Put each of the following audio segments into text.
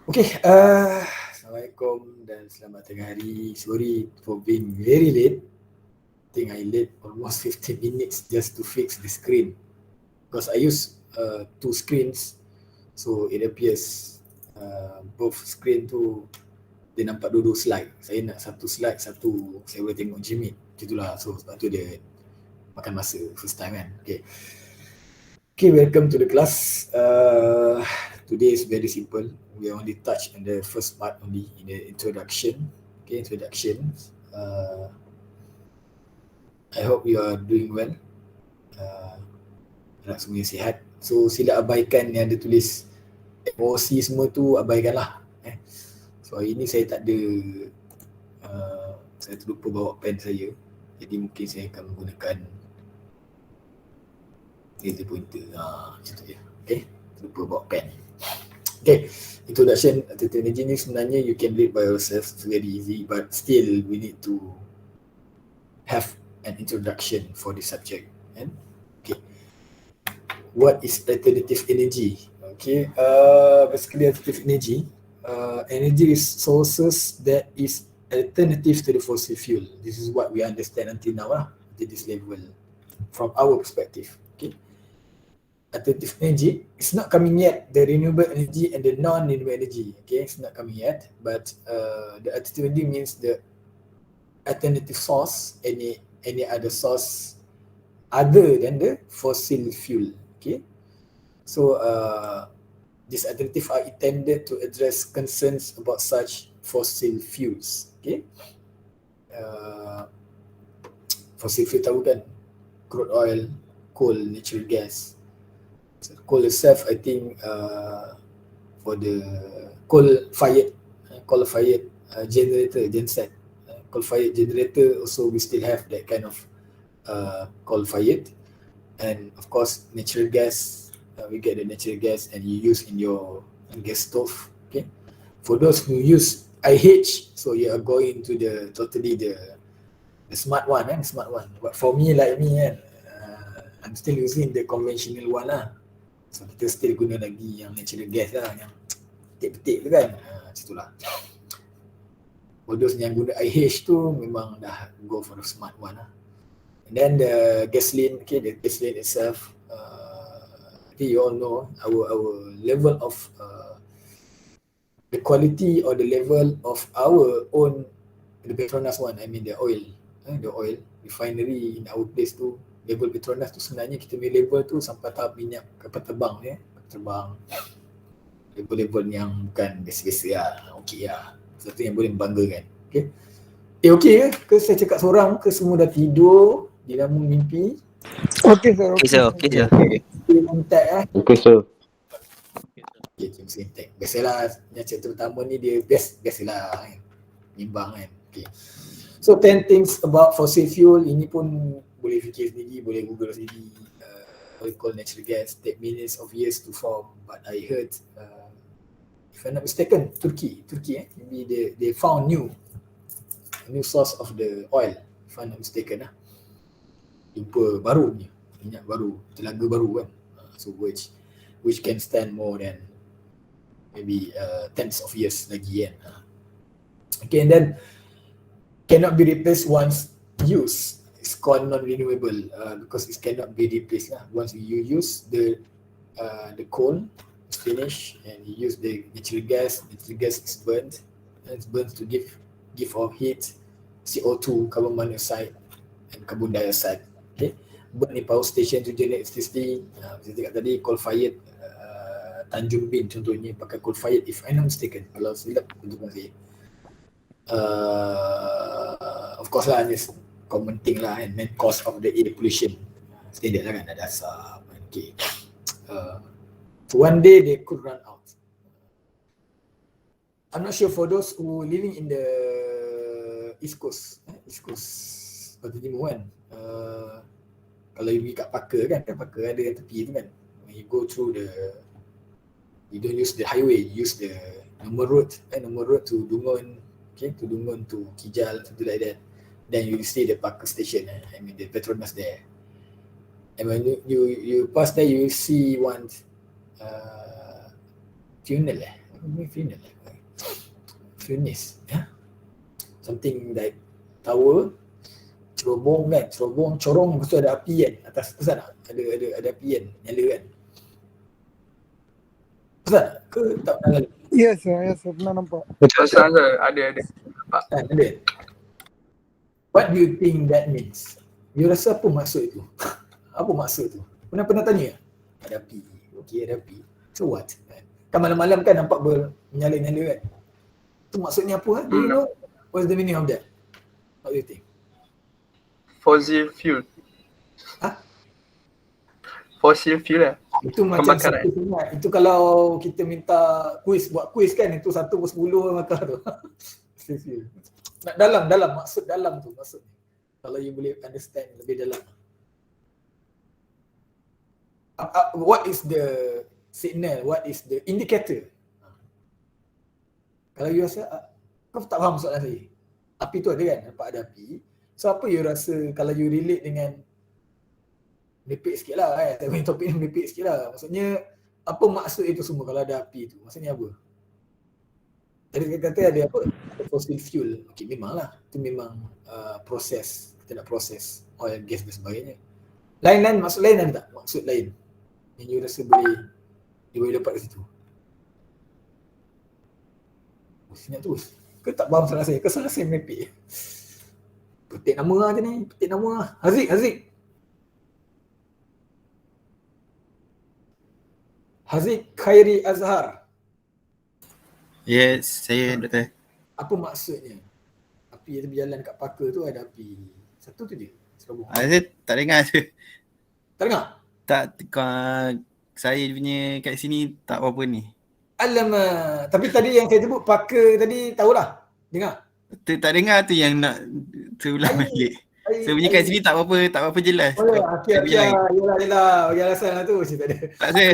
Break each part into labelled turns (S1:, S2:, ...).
S1: Okay, Assalamualaikum dan selamat tengah hari. Sorry for being very late. I think I late almost 15 minutes just to fix the screen because I use two screens, so it appears both screen tu dia nampak dua-dua slide. Saya nak satu slide, satu saya boleh tengok Jimmy. Itulah, so sebab tu dia makan masa first time kan. Okay, welcome to the class. Today is very simple. We only touch on the first part only in the introduction. Okay, introduction. I hope you are doing well. Harap semuanya sihat. So sila abaikan yang ada tulis emosi semua tu, abaikanlah. So hari ni saya tak ada, saya terlupa bawa pen saya. Jadi mungkin saya akan menggunakan laser pointer. Macam tu je. Okay, terlupa bawa pen. Okay, introduction to energy ni sebenarnya you can read by yourself, it's very easy, but still we need to have an introduction for the subject. Okay, what is alternative energy? Okay, basically alternative energy, energy is sources that is alternative to the fossil fuel. This is what we understand until now to this level from our perspective. Okay, alternative energy, it's not coming yet, the renewable energy and the non-renewable energy. Okay, it's not coming yet, but the alternative energy means the alternative source, any other source other than the fossil fuel. Okay, so these alternatives are intended to address concerns about such fossil fuels. Okay, fossil fuel tahu kan, crude oil, coal, natural gas. So coal itself, I think for the coal-fired generator, genset, coal-fired generator also we still have that kind of coal-fired, and of course natural gas, we get the natural gas and you use in your gas stove. Okay, for those who use IH, so you are going to the totally the smart one, smart one. But for me, like me I'm still using the conventional one lah. So kita still guna lagi yang natural gas lah, yang petik-petik tu kan. Macam tu lah. For those yang guna IH tu memang dah go for the smart one lah. And then the gasoline, okay, the gasoline itself, okay, you all know our level of the quality or the level of our own, the Petronas one, I mean the oil refinery in our place tu, level Petronas tu sebenarnya kita punya level tu sampai tahap minyak kapal terbang terbang, level-level yang bukan biasa-biasa lah, okey lah, satu yang boleh membanggakan. Okay, okey ke saya cakap seorang ke semua dah tidur di dalam mimpi?
S2: Okey sir.
S3: Okay sir.
S2: Okey sir.
S1: Okay, terima kasih. Biasalah yang chapter pertama ni dia biasalah nimbang kan. Okay, so 10 things about fossil fuel. Ini pun boleh fikir sendiri, boleh google sendiri. What we call natural gas take millions of years to form, but I heard if I'm not mistaken, Turkey maybe they found new source of the oil, if I'm not mistaken lah. Jumpa baru punya, minyak baru, telaga baru kan. So which can stand more than maybe tens of years lagi kan. Okay, and then cannot be replaced once used. It's called non-renewable because it cannot be replaced lah. Once you use the coal, it's finished, and you use the natural gas is burnt, and it's burnt to give off heat, CO2, carbon monoxide, and carbon dioxide. Okay, burn in power station to generate electricity. Saya cakap tadi coal-fired, Tanjung Bin contohnya pakai coal-fired, if I'm not mistaken. Kalau silap, tunjukkan saya. Of course lah, just common thing lah, and then cause of the air pollution, standard lah kan, ada asap. Okay, so one day they could run out. I'm not sure for those who living in the East Coast Pantai Timur kan, kalau you pergi kat Parker kan, Parker ada yang tepi tu kan, when you go through you don't use the highway, you use the normal road to Dungun, okay, to Dungun to Kijal, something like that. Then you see the Parker station, I mean the Petronas there. And when you pass there, you see one tunnel Furnace, something like tower, cerobong kan, cerobong corong, lepas tu ada api kan atas, pasal tak? Ada api kan, nyala kan. Pasal tak? Ke tak pernah lalu?
S2: Yes sir, pernah nampak.
S3: Pasal ada.
S1: Ada. What do you think that means? You rasa apa maksud itu? Apa maksud tu? Pernah tanya? Ada api. Okey, ada api. So what? Kan malam-malam kan nampak menyala-nyala kan. Tu maksudnya apa? Do you know what's the meaning of that? What do you think?
S3: Fossil fuel. Fossil fuel lah.
S1: Itu macam satu sangat. Itu kalau kita minta buat kuis kan, itu 1/10 markah tu. Nak dalam maksud dalam tu maksudnya. Kalau you boleh understand lebih dalam. What is the signal? What is the indicator? Kalau you rasa, kau tak faham soalan saya. Api tu ada kan? Nampak ada api. So apa you rasa kalau you relate dengan merepek sikit lah kan? Saya punya topik ni merepek sikit lah. Maksudnya, apa maksud itu semua kalau ada api tu? Maksudnya apa? Tadi kata ada apa? Fossil fuel. Okey, memanglah. Itu memang proses. Kita nak proses oil, gas dan sebagainya. Lain-lain, maksud lain ada tak? Maksud lain yang you rasa boleh dapat kat situ? Senyap terus. Kau tak faham salah saya? Kau salah saya merepek. Petik nama lah je ni. Petik nama lah. Haziq Khairi Azhar.
S4: Yes, saya Doktor.
S1: Apa maksudnya? Api yang berjalan kat paka tu ada api. Satu tu je. Serabung.
S4: Saya tak dengar tu.
S1: Tak dengar?
S4: Tak, saya punya kat sini tak apa-apa ni.
S1: Alamak. Tapi tadi yang saya sebut paka tadi tahulah. Dengar?
S4: Tak dengar tu yang nak terulang balik. Saya punya kat sini tak apa-apa jelas.
S1: Oh ya, yelah. Bagi alasan lah tu. Tak ada.
S4: Tak saya.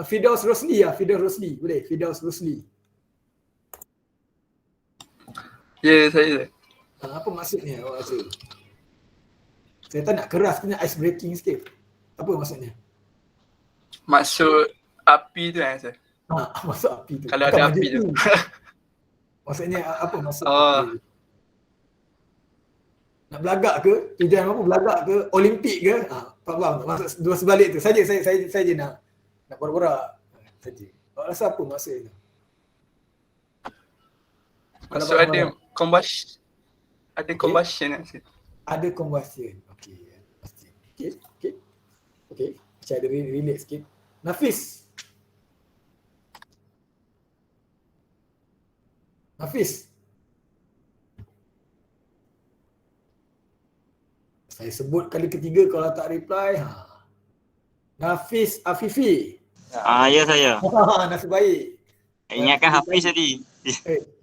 S1: Firdaus Rosli lah. Boleh? Firdaus Rosli.
S3: Ya, saya.
S1: Apa maksudnya awak rasa? Saya tak nak keras, kena ice breaking sikit. Apa maksudnya?
S3: Maksud api tu kan saya.
S1: Maksud api tu.
S3: Kalau ada api tu.
S1: Maksudnya apa maksud api tu? Nak belagak ke? Tujuan apa? Belagak ke? Olimpik ke? Faham tak? Maksud dua sebalik tu. Saya je nak borak-borak saja. Awak rasa apa maksud itu?
S3: Maksud ada combustion. Ada combustion kan saya.
S1: Ada combustion. Okey. Macam ada relate sikit. Nafis. Saya sebut kali ketiga kalau tak reply. Nafis Afifi.
S5: Ya saya.
S1: Nasib baik.
S5: Ingatkan Hafiz tadi.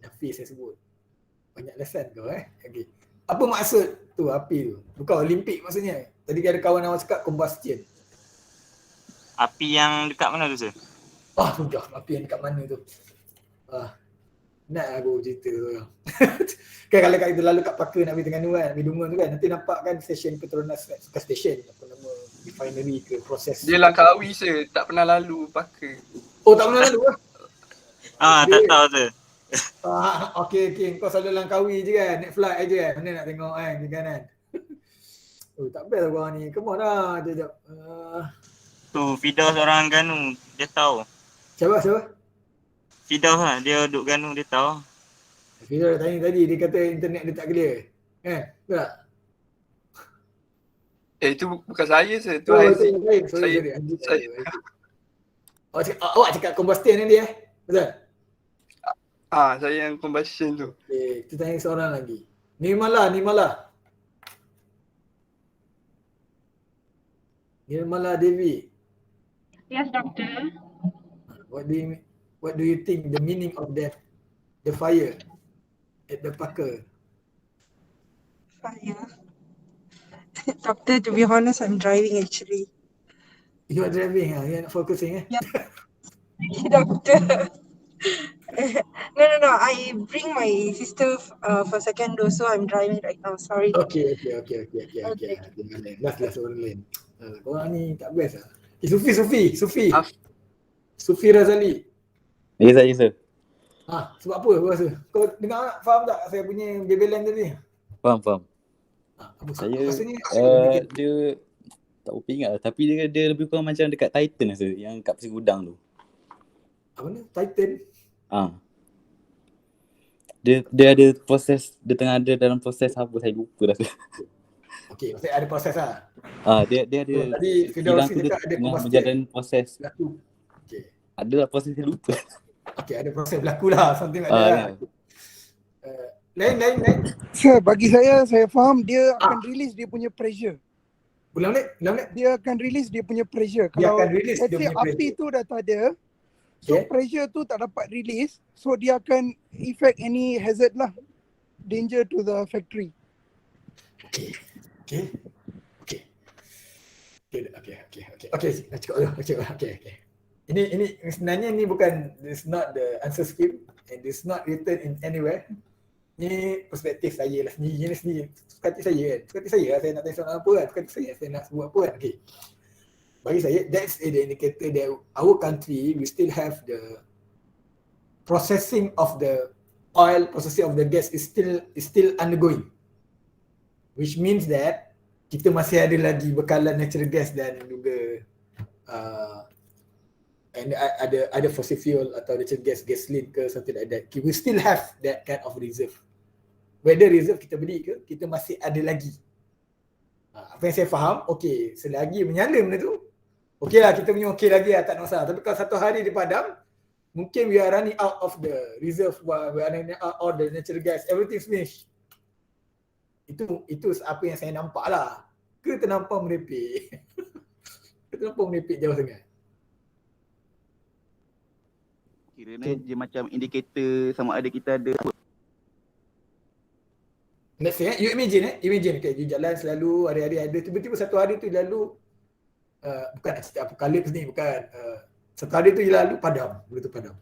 S1: Nafis saya sebut. Banyak lesson kau Okey. Apa maksud tu api tu? Bukan Olimpik maksudnya. Tadi ada kawan awak cakap combustion.
S5: Api yang dekat mana tu sir?
S1: Sudah. Api yang dekat mana tu? Nak aku cerita tu. Kan kalau kita lalu kat Paka nak pergi Terengganu kan, pergi Dungun tu kan, nanti nampak kan stesen Petronas, bukan stesen, apa nama, refinery ke proses.
S3: Dia Langkawi je, tak pernah lalu Paka.
S1: Oh tak pernah lalu lah?
S5: Tak tahu tu.
S1: Okey, kau selalu Langkawi je kan, naik flight je kan, mana nak tengok kan, di kanan. Tak best lah korang ni, come on lah, sekejap.
S5: Tu Firdaus orang Ganu, dia tahu.
S1: Siapa?
S5: Firdaus lah, dia duduk Ganu, dia tahu.
S1: Firdaus tanya tadi, dia kata internet dia tak clear. Betul tak?
S3: Itu bukan saya je, tu Aziz.
S1: Sorry. Awak cakap combustion ni dia betul?
S3: Saya yang combustion tu.
S1: Okay, kita tanya seorang lagi. Nirmala Devi.
S6: Yes, doctor.
S1: What do you think the meaning of that, the fire at the Paka?
S6: Fire. Doctor, to be honest, I'm driving actually.
S1: You are driving, you're not focusing
S6: Yeah. Doctor. No. I bring my sister for second dose, so I'm driving right now. Sorry.
S1: Okay. Last orang lain. Korang ni tak best lah. Sufi Razali.
S7: Yes sir.
S1: Sebab apa kau rasa? Kau dengar tak? Faham tak saya punya bebelan tadi?
S7: Faham.
S1: Apa
S7: Saya
S1: rasanya?
S7: dia tak berapa ingat lah. Tapi dia lebih kurang macam dekat Titan rasa. Yang kat Pasir Gudang tu.
S1: Apa ni? Titan?
S7: Dia ada proses, dia tengah ada dalam proses apa saya lupa dah.
S1: Okey, maksudnya ada proses lah.
S7: Dia ada
S1: Tadi
S7: kilang
S1: Firdausi
S7: tu dia
S1: cakap ada
S7: tengah
S1: combustion
S7: menjalani proses.
S1: berlaku. Okey.
S7: Ada lah proses dia lupa.
S1: Okey, ada proses berlaku lah. Something like that lah. Lain.
S2: Sir, bagi saya faham dia akan release dia punya pressure.
S1: Ulang balik.
S2: Dia akan release dia punya pressure.
S1: Dia
S2: Kalau
S1: akan release
S2: let's
S1: dia
S2: say
S1: punya
S2: api
S1: pressure.
S2: tu dah tak ada, so
S1: Okay.
S2: pressure tu tak dapat release, so dia akan effect any hazard lah, danger to the factory.
S1: Okay. Cukup dulu. Okay. Ini sebenarnya ni bukan, this not the answer scheme and this not written in anywhere. Ni perspektif saya lah sendiri. Suka hati saya lah, saya nak tanya soalan apa kan. Suka hati saya nak sebut apa kan. Okay. Bagi saya, that's the indicator that our country, we still have the processing of the oil, processing of the gas is still undergoing. Which means that kita masih ada lagi bekalan natural gas dan juga and ada fossil fuel atau natural gas, gasoline ke something like that. We still have that kind of reserve. Whether reserve kita beli ke, kita masih ada lagi. Apa yang saya faham, okey, selagi menyala benda tu, okey lah, kita punya okey lagi lah, tak ada masalah. Tapi kalau satu hari dia padam, mungkin we are running out of the reserve, we are running out of the natural gas, everything's finished. Itu apa yang saya nampak lah. Ke terlampau merepek? Terlampau merepek jauh sangat.
S8: Kiranya dia macam indikator sama ada kita ada.
S1: Let's say, you imagine okay, you jalan selalu, hari-hari ada, tiba-tiba satu hari tu lalu, bukan nak cerita apocalypse ni, bukan. Satu hari tu lalu padam, begitu padam.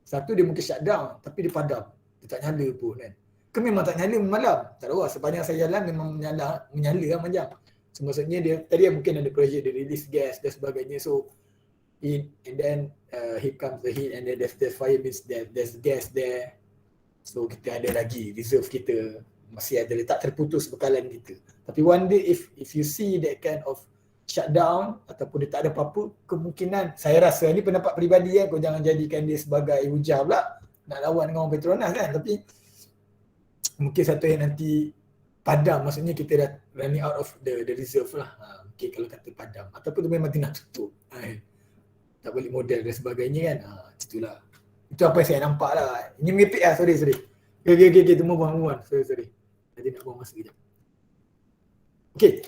S1: Satu dia mungkin shutdown, tapi dia padam. Dia tak nyala pun kan. Ke memang tak nyala malam? Tak tahu lah, sepanjang saya jalan memang menyala lah macam. So maksudnya dia, tadi mungkin ada pressure, dia release gas dan sebagainya. So, and then here comes the heat and then there's fire, means there's gas there. So kita ada lagi reserve kita, masih ada, tak terputus bekalan kita. Tapi one day if you see that kind of shutdown ataupun dia tak ada apa-apa, kemungkinan, saya rasa ni pendapat peribadi kau jangan jadikan dia sebagai hujah pula nak lawan dengan orang Petronas kan, tapi mungkin satu yang nanti padam, maksudnya kita dah running out of the reserve lah. Okay, kalau kata padam ataupun tu memang tengah tutup, tak balik modal dan sebagainya kan. Itulah. Itu apa yang saya nampak lah. Ini mengepek lah, sorry. Okay, move on. Sorry. Tadi nak buang masa kejap. Okay.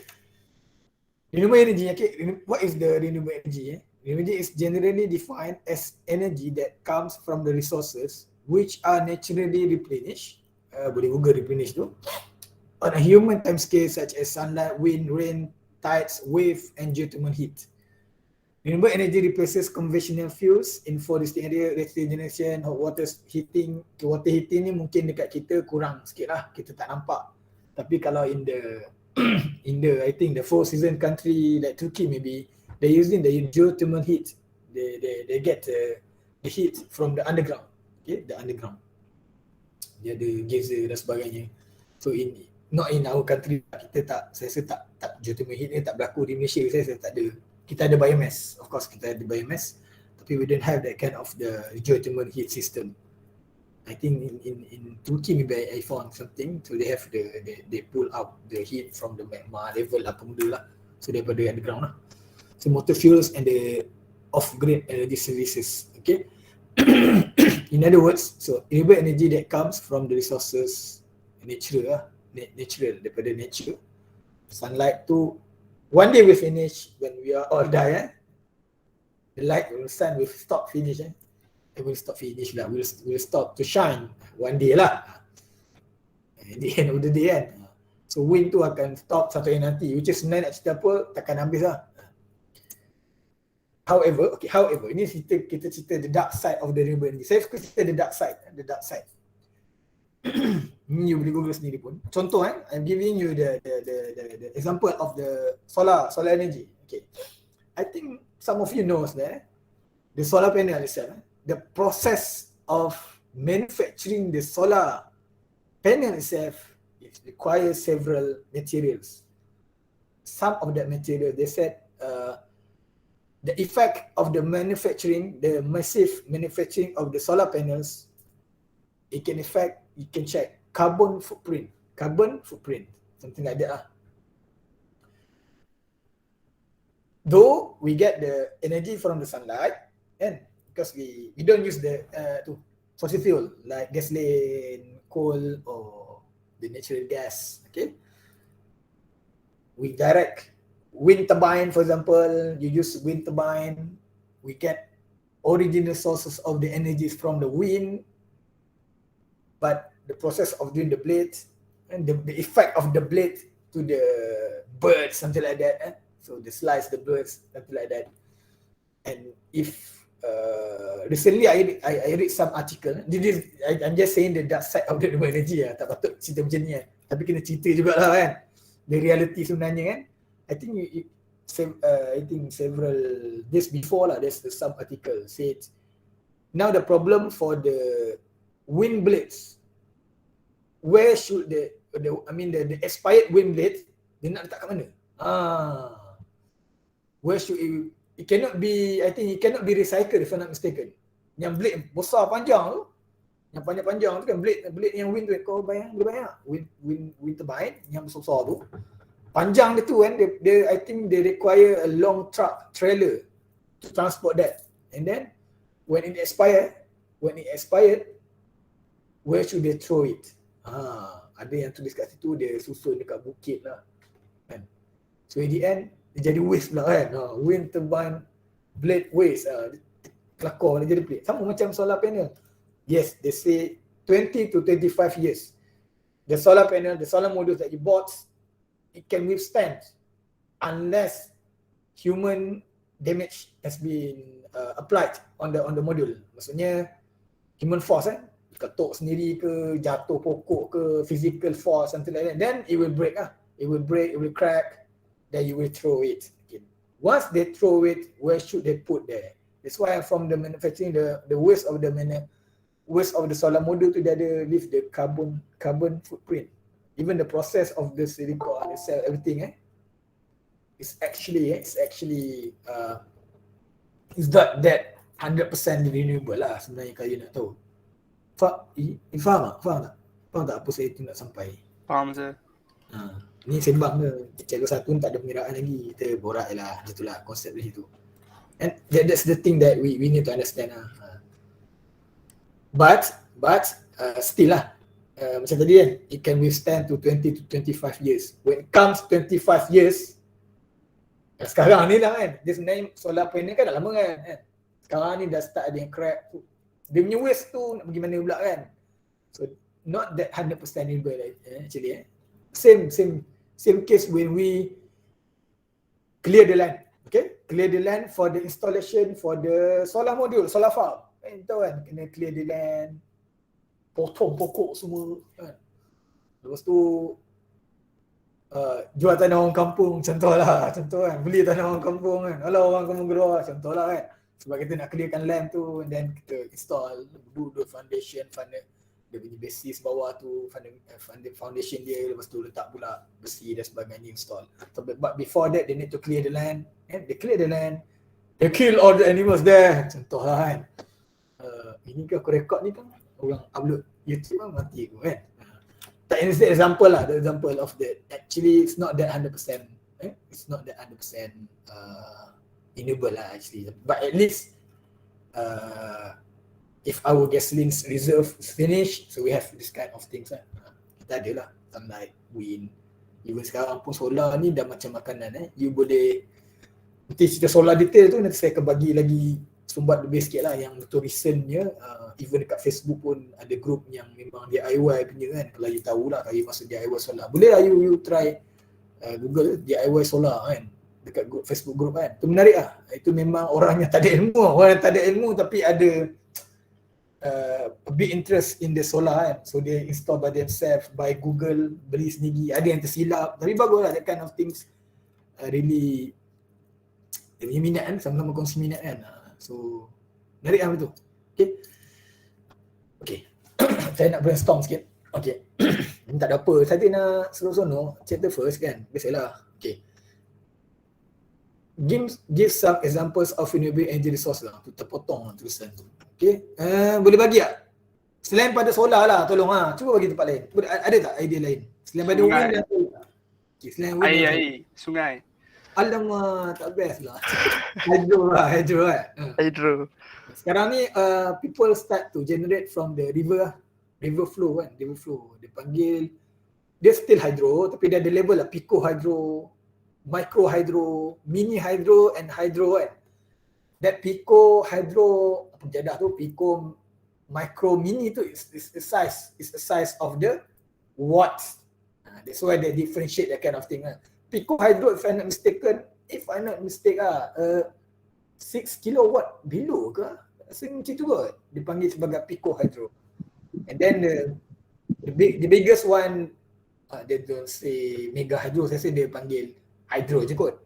S1: Renewable energy, okay. What is the renewable energy? Renewable energy is generally defined as energy that comes from the resources which are naturally replenished. Boleh Google replenish tu. On a human time scale such as sunlight, wind, rain, tides, wave and geothermal heat. Renewable energy replaces conventional fuels in 4 distinct area, electric generation, hot water heating. Water heating ni mungkin dekat kita kurang sikit lah, kita tak nampak. Tapi kalau in the I think the 4 season country like Turkey maybe, they're using the geothermal heat. They get the heat from the underground. Okay, the underground. Dia ada geyser dan sebagainya. So not in our country, kita saya rasa tak geothermal heat ni tak berlaku di Malaysia. Saya rasa tak ada. Kita ada biomass, of course kita ada biomass, tapi we don't have that kind of the geothermal heat system. I think in Turkey maybe I found something, so they have they pull out the heat from the magma level apa benda lah, so daripada underground lah. So motor fuels and the off-grid energy services, okay. In other words, so renewable energy that comes from the resources natural daripada nature. Sunlight tu one day we finish, when we are all die, the light will sun will stop finish, it will stop finish lah, will stop to shine one day lah, at the end of the day kan. So wind tu akan stop satu hari nanti, which is sebenarnya nak cerita apa takkan habis lah. However, ini kita cerita the dark side of the renewable energy. Saya suka cerita the dark side. You boleh Google sendiri pun. Contoh I'm giving you the example of the solar energy. Okay. I think some of you knows that the solar panel itself, the process of manufacturing the solar panel itself, it requires several materials. Some of that material, they said, the effect of the manufacturing, the massive manufacturing of the solar panels, it can affect, you can check carbon footprint, something like that. Though we get the energy from the sunlight, and because we don't use the fossil fuel like gasoline, coal, or the natural gas, okay? We direct wind turbine, for example, you use wind turbine, we get original sources of the energies from the wind, but the process of doing the blade and the effect of the blade to the birds, something like that. So they slice the birds, something like that. And if recently I read some article, I'm just saying the dark side of the renewable energy lah, tak patut cerita macam ni kan. Tapi kena cerita jugalah kan. The reality sebenarnya kan. I think several days before lah, there's some article said now the problem for the wind blades, where should the expired wind blades, dia nak letak kat mana? Where should it cannot be, I think it cannot be recycled if I'm not mistaken. Yang blade besar panjang tu, yang panjang-panjang tu kan, blade yang wind tu, kau bayang wind turbine yang besar tu, panjang dia tu kan, dia I think they require a long truck trailer to transport that. And then when it expired, where should they throw it? Ada yang tulis kat situ, dia susun dekat bukit lah kan. So in the end dia jadi waste pula kan. Wind turbine blade waste, kelakar dia jadi blade. Sama macam solar panel. Yes, they say 20 to 25 years. The solar panel, the solar modules that you bought, it can withstand unless human damage has been applied on the module. Maksudnya human force ketuk sendiri ke, jatuh pokok ke, physical force, something like that, then it will break it will break, it will crack, then you will throw it. Okay. Once they throw it, where should they put there? That's why from the manufacturing, the waste of the solar module tu dia ada leave the carbon footprint. Even the process of the silicon, the cell, everything it's actually it's not that 100% renewable lah sebenarnya kalau you nak tahu. Faham tak apa saya tu nak sampai?
S3: Faham saya.
S1: Ni sembang ke, cikgu satu tak ada pengiraan lagi, kita borak je lah, macam tu lah konsep di situ. And that's the thing that we need to understand lah. But still lah, macam tadi kan, it can withstand to 20 to 25 years. When it comes 25 years, sekarang ni lah kan, dia sebenarnya solar panel kan dah lama kan. Sekarang ni dah start ada yang crack tu. Dia punya waste tu nak pergi mana pula kan. So not that 100% renewable actually. Same case when we clear the land. Okay, clear the land for the installation for the solar module, solar farm. Tahu kan, kena clear the land, potong pokok semua kan. Lepas tu jual tanah orang kampung, contoh kan, beli tanah orang kampung kan. Kalau orang kampung keluar, contoh lah kan. Sebab kita nak clearkan land tu, and then kita install, do foundation, dia punya basis bawah tu, foundation dia, lepas tu letak pula besi dan sebagainya, install. So, but before that, they need to clear the land, and they clear the land, they kill all the animals there, contoh lah kan. Ini ke aku record ni kan, orang upload YouTube kan mati aku kan. Tak, ini example lah, the example of that. Actually, it's not that 100%, it's not that 100% renewable lah actually. But at least if our gasoline reserve is finished, so we have this kind of things lah. Kita ada lah, sunlight, wind. Even sekarang pun solar ni dah macam makanan You boleh, nanti cerita solar detail tu nanti saya akan bagi lagi sumbat lebih sikit lah yang betul recentnya. Even dekat Facebook pun ada group yang memang DIY punya kan. Kalau you tahulah, kalau you masuk DIY solar, boleh lah you try Google DIY solar kan, dekat group, Facebook group kan. Itu menarik lah. Itu memang orang yang tak ada ilmu, tapi ada a big interest in the solar kan. So they install by themselves, by Google, beli sendiri. Ada yang tersilap, tapi bagus lah, that kind of things really dia punya minat kan, sama-sama kongsi minat kan. So menarik lah betul. Okay. Saya nak brainstorm sikit. Okay. Ini tak ada apa. Saya nak seronok chapter first kan. Biasalah. Okay. Give some examples of renewable energy resource lah. Tu terpotong lah tulisan tu. Okay. Boleh bagi tak? Selain pada solar lah, tolong cuba bagi tempat lain. Ada tak idea lain? Selain pada wind dan solar. Okay, selain wind dan
S3: Air, sungai.
S1: Alamak, tak best lah. Hydro lah.
S3: Hydro.
S1: Sekarang ni people start to generate from the river flow kan. River flow. Dia panggil, dia still hydro tapi dia ada level lah. Pico hydro, micro hydro, mini hydro and hydro kan. That pico hydro, apa jadah tu, pico micro mini tu is the size of the watts. That's why they differentiate that kind of thing lah. Pico hydro, if I'm not mistaken, 6 kilowatt below ke? Rasa macam tu kot. Dipanggil sebagai pico hydro. And then the biggest one, they don't say mega hydro, saya rasa dia panggil hydro je kot.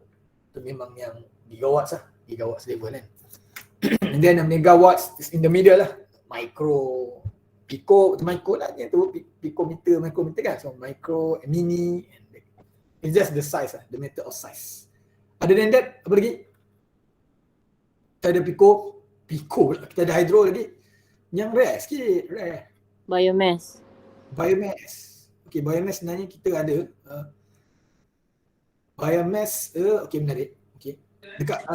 S1: Itu memang yang gigawatts lah. Gigawatts level kan. And then megawatts is in the middle lah. Pico lah dia tu. Picometer, micrometer kan. So micro, mini. It's just the size lah. The matter of size. Other than that, apa lagi? Kita ada pico lah. Kita ada hydro lagi. Yang rare sikit.
S9: Biomass.
S1: Okay, biomass sebenarnya kita ada. Biomass, okay menarik. Okay. Dekat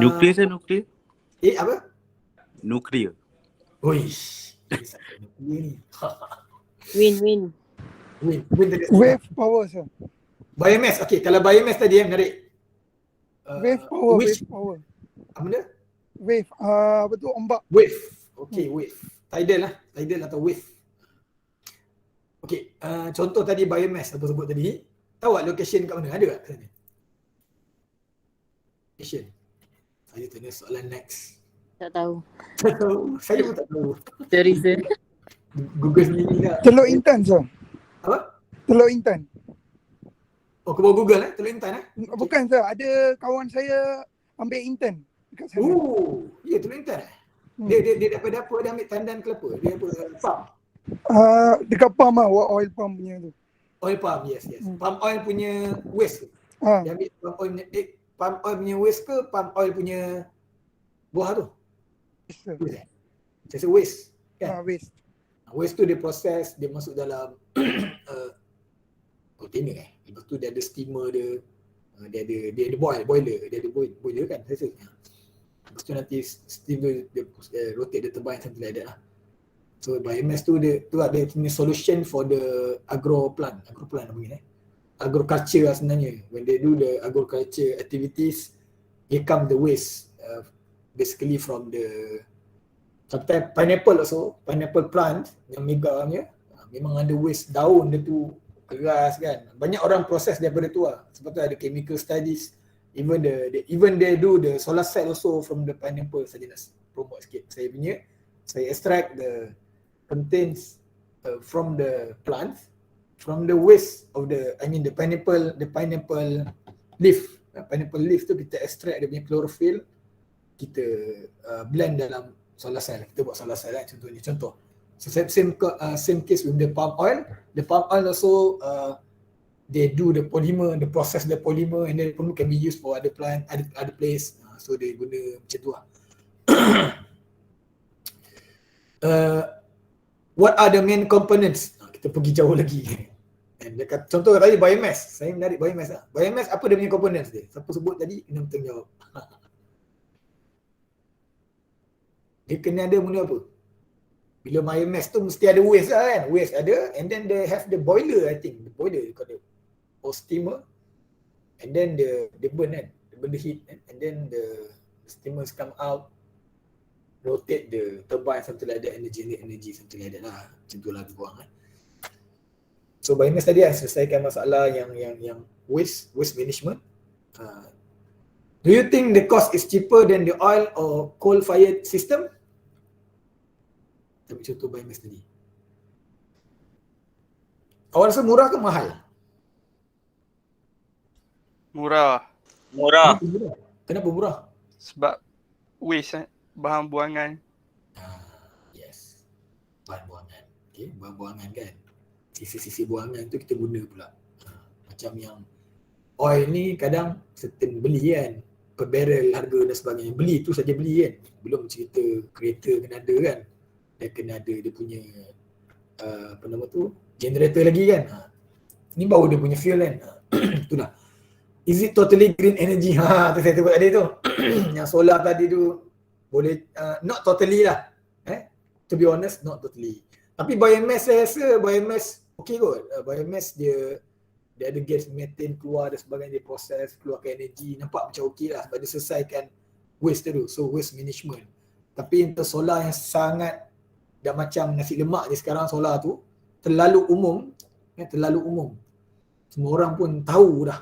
S7: Nuklear saya nuklear.
S1: Apa?
S7: Nuklear.
S1: Oish. Ni.
S9: Wind.
S2: Wave power sir.
S1: Biomass. Okay, kalau biomass tadi yang menarik.
S2: Wave power.
S1: Apa benda?
S2: Wave. Apa tu ombak.
S1: Wave. Okay, wave. Tidal atau wave. Okay, contoh tadi biomass apa sebut tadi. Tahu tak location kat mana? Ada tak? Location. Saya tanya soalan next.
S9: Tak tahu.
S1: Tak tahu. Saya pun tak tahu.
S9: Terisa.
S1: Google sendiri lah.
S2: Teluk Intan sir.
S1: Apa?
S2: Teluk Intan.
S1: Oh, kau bawa Google Teluk Intan
S2: Bukan sir, ada kawan saya ambil intern dekat sana.
S1: Oh, ya Teluk Intan Dia daripada apa? Dia ambil tandan kelapa. Dia apa? Palm.
S2: Dekat palm lah, oil palm punya tu.
S1: Oil palm, yes. Palm oil punya waste. Dia ambil palm oil punya waste ke palm oil punya buah tu? Saya rasa waste kan?
S2: Waste.
S1: Waste tu dia proses, dia masuk dalam container Lepas tu dia ada steamer dia. Dia ada boiler kan saya rasa. Lepas tu nanti steamer dia rotate, dia turbine something like that lah. So biomass tu dia punya solution for the agroplant apa ni agriculture lah sebenarnya. When they do the agriculture activities, here come the waste basically from the sometimes pineapple plant yang mega punya memang ada waste daun dia tu keras kan. Banyak orang proses daripada tu lah. Sebab tu ada chemical studies. Even they do the solar cell also from the pineapple. Saya nak promote sikit. Saya extract the contains from the plant, from the waste of the pineapple leaf. Pineapple leaf tu kita extract dia punya chlorophyll, kita blend dalam solar cell. Kita buat solar cell lah contoh. So same case with the palm oil. The palm oil also they do the polymer, they process the polymer and then polymer can be used for other plant, other place. So they guna macam tu lah. What are the main components? Kita pergi jauh lagi. And dekat contoh tadi biomass. Saya menarik biomass lah. Biomass apa dia punya components dia? Siapa sebut tadi kena betul jawab. Dia kena ada benda apa? Bila biomass tu mesti ada waste lah kan. Waste ada and then they have the boiler I think. The boiler got the steamer and then they burn kan. They burn the heat and then the steamers come out, rotate the turbine something like that, energy something like that lah. Macam tu lah lebih kurang kan. So biomass tadi selesaikan masalah yang waste management. Do you think the cost is cheaper than the oil or coal fired system? Tapi contoh biomass tadi. Awak rasa murah ke mahal?
S3: Murah.
S1: Kenapa murah?
S3: Sebab waste bahan buangan.
S1: bahan buangan. Okay, bahan buangan kan. Sisi-sisi buangan tu kita guna pula. Macam yang oil ni kadang certain beli kan, per barrel harga dan sebagainya. Beli tu saja beli kan. Belum cerita kereta kena ada kan. Dan kena ada dia punya apa nama tu, generator lagi kan. Ni baru dia punya fuel kan. Itulah. Is it totally green energy? Tu saya sebut tadi tu. Yang solar tadi tu boleh not totally lah. To be honest, not totally. Tapi biomass saya rasa biomass okey kot. Biomass dia ada gas methane keluar dan sebagainya, dia proses keluarkan energi, nampak macam okey lah sebab dia selesaikan waste tu. So waste management. Tapi untuk solar yang sangat dah macam nasi lemak je sekarang, solar tu terlalu umum, terlalu umum. Semua orang pun tahu dah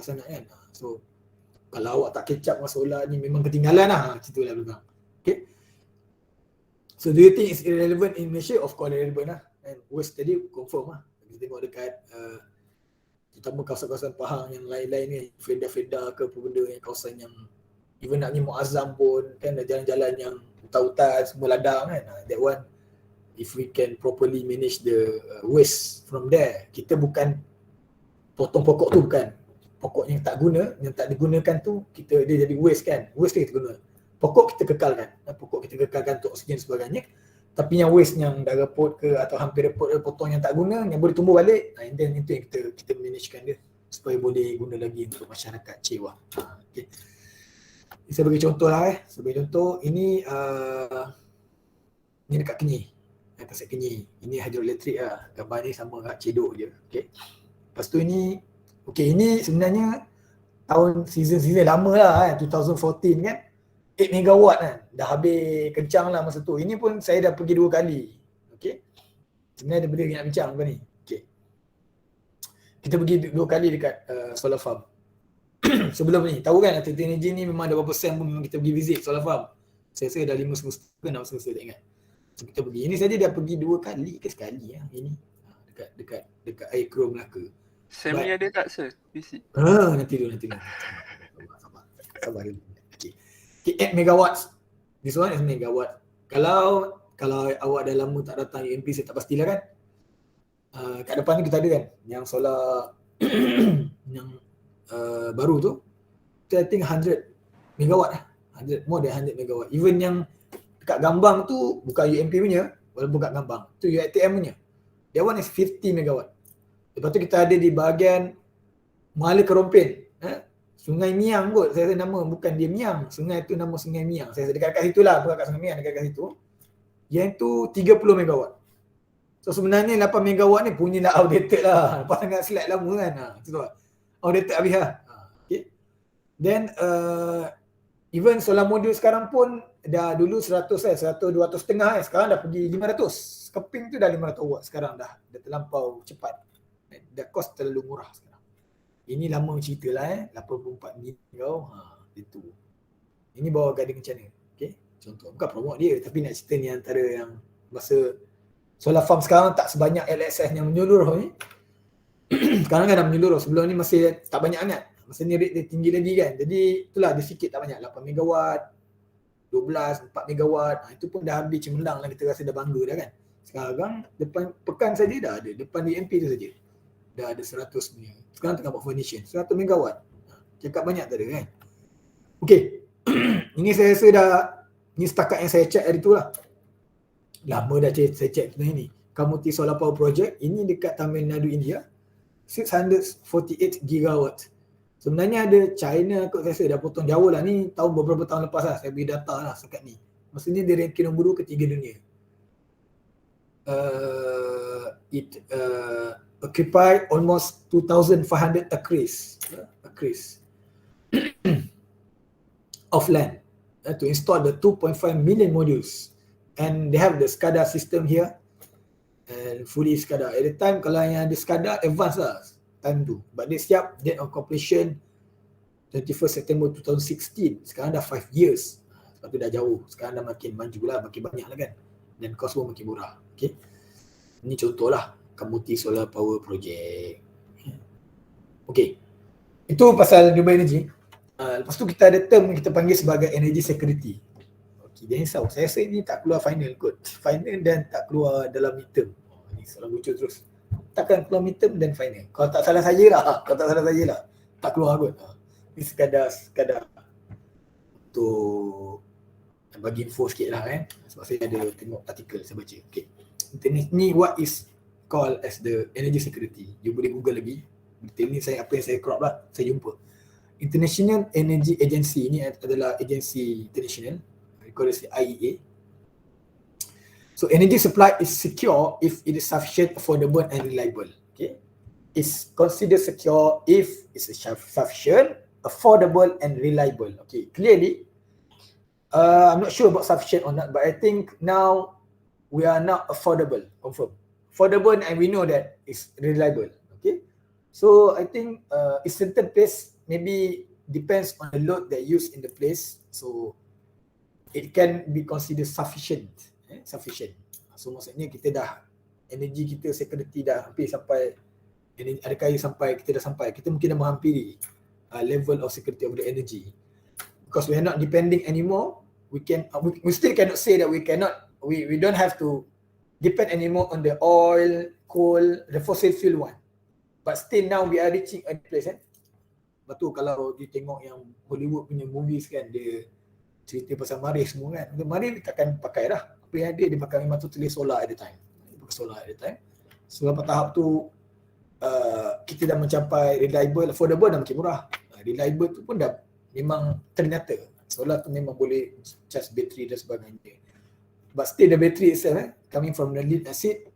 S1: sangat kan. So kalau awak tak catch up dengan solar ni memang ketinggalan lah, macam tu lah belakang. Okay. So do you think it's irrelevant in Malaysia? Of course irrelevant lah. And waste tadi confirm lah. Kita tengok dekat terutama kawasan-kawasan Pahang yang lain-lain ni, Fenda ke apa benda, yang kawasan yang even nak pergi Muazzam pun kan, ada jalan-jalan yang hutan-hutan semua ladang kan. That one, if we can properly manage the waste from there, kita bukan potong pokok tu, bukan. Pokok yang tak guna, yang tak digunakan tu, dia jadi waste kan. Waste kita guna. Pokok kita kekalkan. Pokok kita kekalkan untuk oksigen dan sebagainya. Tapi yang waste yang dah repot ke atau hampir repot ke, potong yang tak guna, yang boleh tumbuh balik, and then itu yang kita managekan dia supaya boleh guna lagi untuk masyarakat Cewa. Okay. Saya bagi contoh lah sebagai contoh, ini dekat Kenyir. Tasik Kenyir. Ini hidroelektrik lah. Gambar ni sama kat Cedok je. Okay. Lepas tu ini, ini sebenarnya tahun season lama lah 2014 kan. 8 megawatt kan. Dah habis kencang lah masa tu. Ini pun saya dah pergi 2 kali. Okay. Sebenarnya ada benda yang nak bincang apa ni. Okay. Kita pergi 2 kali dekat solar farm. Sebelum ni, tahu kan Alternative Energy ni memang ada berapa sen pun memang kita pergi visit solar farm. Saya rasa dah 5.5 ke 6.5 tak ingat. So kita pergi. Ini saja dah pergi 2 kali ke sekali lah. Ini dekat Air Kerum Melaka.
S3: Semi ada tak sir? Visit.
S1: Nanti dulu. Sabar dulu. Okay, 8 megawatt. This one is megawatt. Kalau awak dah lama tak datang UMP, saya tak pastilah kan. Kat depan ni kita ada kan yang solar yang baru tu, I think 100 megawatt lah. 100, more than 100 megawatt. Even yang dekat Gambang tu bukan UMP punya, walaupun kat Gambang, tu UiTM punya. That one is 50 megawatt. Lepas tu kita ada di bahagian Muara Kerompin. Sungai Miang kot, saya rasa nama, bukan dia Miang. Sungai tu nama Sungai Miang. Saya rasa dekat situ lah, bukan kat Sungai Miang, dekat situ. Yang tu 30 megawatt. So sebenarnya 8 megawatt ni punya dah outdated lah. Lepas sangat slide lama kan. Macam tu lah. Outdated habis lah. Okay. Then even solar module sekarang pun dah dulu 100 200.5 sekarang dah pergi 500. Keping tu dah 500 watt sekarang dah terlampau cepat. Dah cost terlalu murah sekarang. Ini lama cerita lah 84 minit kau. Itu. Ini bawa gading macam mana? Okay. Contoh. Bukan promote dia, tapi nak cerita ni antara yang masa solar farm sekarang tak sebanyak LSS yang menyeluruh ni. Sekarang kan dah menyeluruh. Sebelum ni masih tak banyak sangat. Masa ni rate dia tinggi lagi kan. Jadi itulah dia sikit tak banyak. 8 megawatt, 12, 4 megawatt. Itu pun dah habis cemerlang lah, kita rasa dah bangga dah kan. Sekarang depan pekan saja dah ada. Depan UMP tu saja dah ada 100 punya. Sekarang tengah buat foundation 100 megawatt. Cakap banyak tak ada kan. Okay. Ini saya rasa dah, ni setakat yang saya check hari tu lah. Lama dah saya check tentang ini. Kamuti Solar Power Project. Ini dekat Tamil Nadu, India. 648 gigawatt. Sebenarnya ada China kot, saya rasa dah potong jauh lah. Ni tahun beberapa tahun lepas lah. Saya beri data lah sekat ni. Maksudnya dia ranking nombor 2 ketiga dunia. It occupy almost 2,500 acres of land to install the 2.5 million modules, and they have the SCADA system here and fully SCADA. At the time kalau yang ada SCADA advance lah time tu, but dia siap date of completion 21st September 2016. Sekarang dah 5 years. Sebab tu dah jauh. Sekarang dah makin maju lah, makin banyak lah kan, dan kos pun makin murah. Okay. Ini contoh lah Kamuti Solar Power Project. Okay. Itu pasal renewable energy. Lepas tu kita ada term kita panggil sebagai energy security. Okay. Dia risau. Saya rasa ni tak keluar final kot. Final dan tak keluar dalam midterm. Ni soalan lucu terus. Takkan keluar midterm dan final. Kalau tak salah saya lah. Tak keluar kot. Ni sekadar untuk bagi info sikit lah kan. Sebab saya ada tengok artikel saya baca. Okay. Ni what is called as the energy security. You boleh Google lagi. Detail ni apa yang saya crop lah. Saya jumpa. International Energy Agency ni adalah agensi international. Called as the IEA. So energy supply is secure if it is sufficient, affordable and reliable. Okay. It's considered secure if it's sufficient, affordable and reliable. Okay. Clearly, I'm not sure about sufficient or not, but I think now we are not affordable. Confirm. Affordable and we know that it's reliable. Okay. So I think in certain place maybe depends on the load that used in the place. So it can be considered sufficient. Sufficient. So maksudnya kita dah, energi kita, security dah hampir sampai, ada kaya sampai, kita mungkin dah menghampiri level of security of the energy. Because we are not depending anymore, we still cannot say that we don't have to depend anymore on the oil, coal, the fossil fuel one. But still now we are reaching a place. Lepas tu kalau you tengok yang Hollywood punya movies kan, dia cerita pasal marih semua kan. Marih takkan pakai dah. Apa yang ada dia pakai memang totally solar at the time. So lepas tahap tu kita dah mencapai reliable, affordable dah makin murah. Reliable tu pun dah memang ternyata. Solar tu memang boleh charge bateri dan sebagainya. But still the battery itself coming from the lead acid,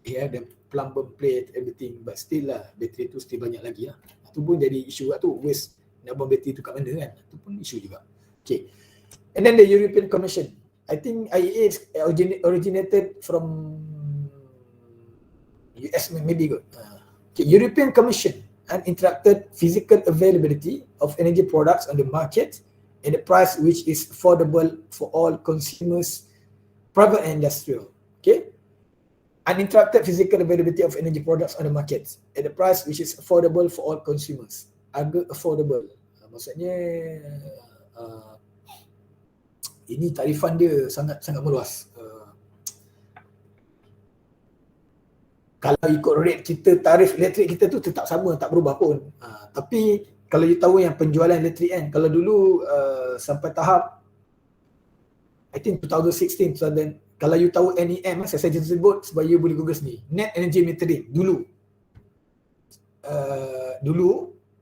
S1: the plumber plate, everything. But still lah, bateri tu still banyak lagi lah. Itu pun jadi isu lah tu. Waste nak buang bateri tu kat mana kan. Itu pun isu juga. Okay. And then the European Commission. I think IEA originated from US maybe good. Okay. European Commission uninterrupted physical availability of energy products on the market at a price which is affordable for all consumers, private and industrial. Okay. Uninterrupted physical availability of energy products on the market at a price which is affordable for all consumers. Harga affordable. Maksudnya ini tarifan dia sangat meluas. Kalau ikut rate kita, tarif elektrik kita tu tetap sama, tak berubah pun. Tapi kalau you tahu yang penjualan elektrik kan, kalau dulu sampai tahap I think 2016, kalau you tahu NEM, saya sebut supaya you boleh Google sendiri. Net Energy Metering dulu.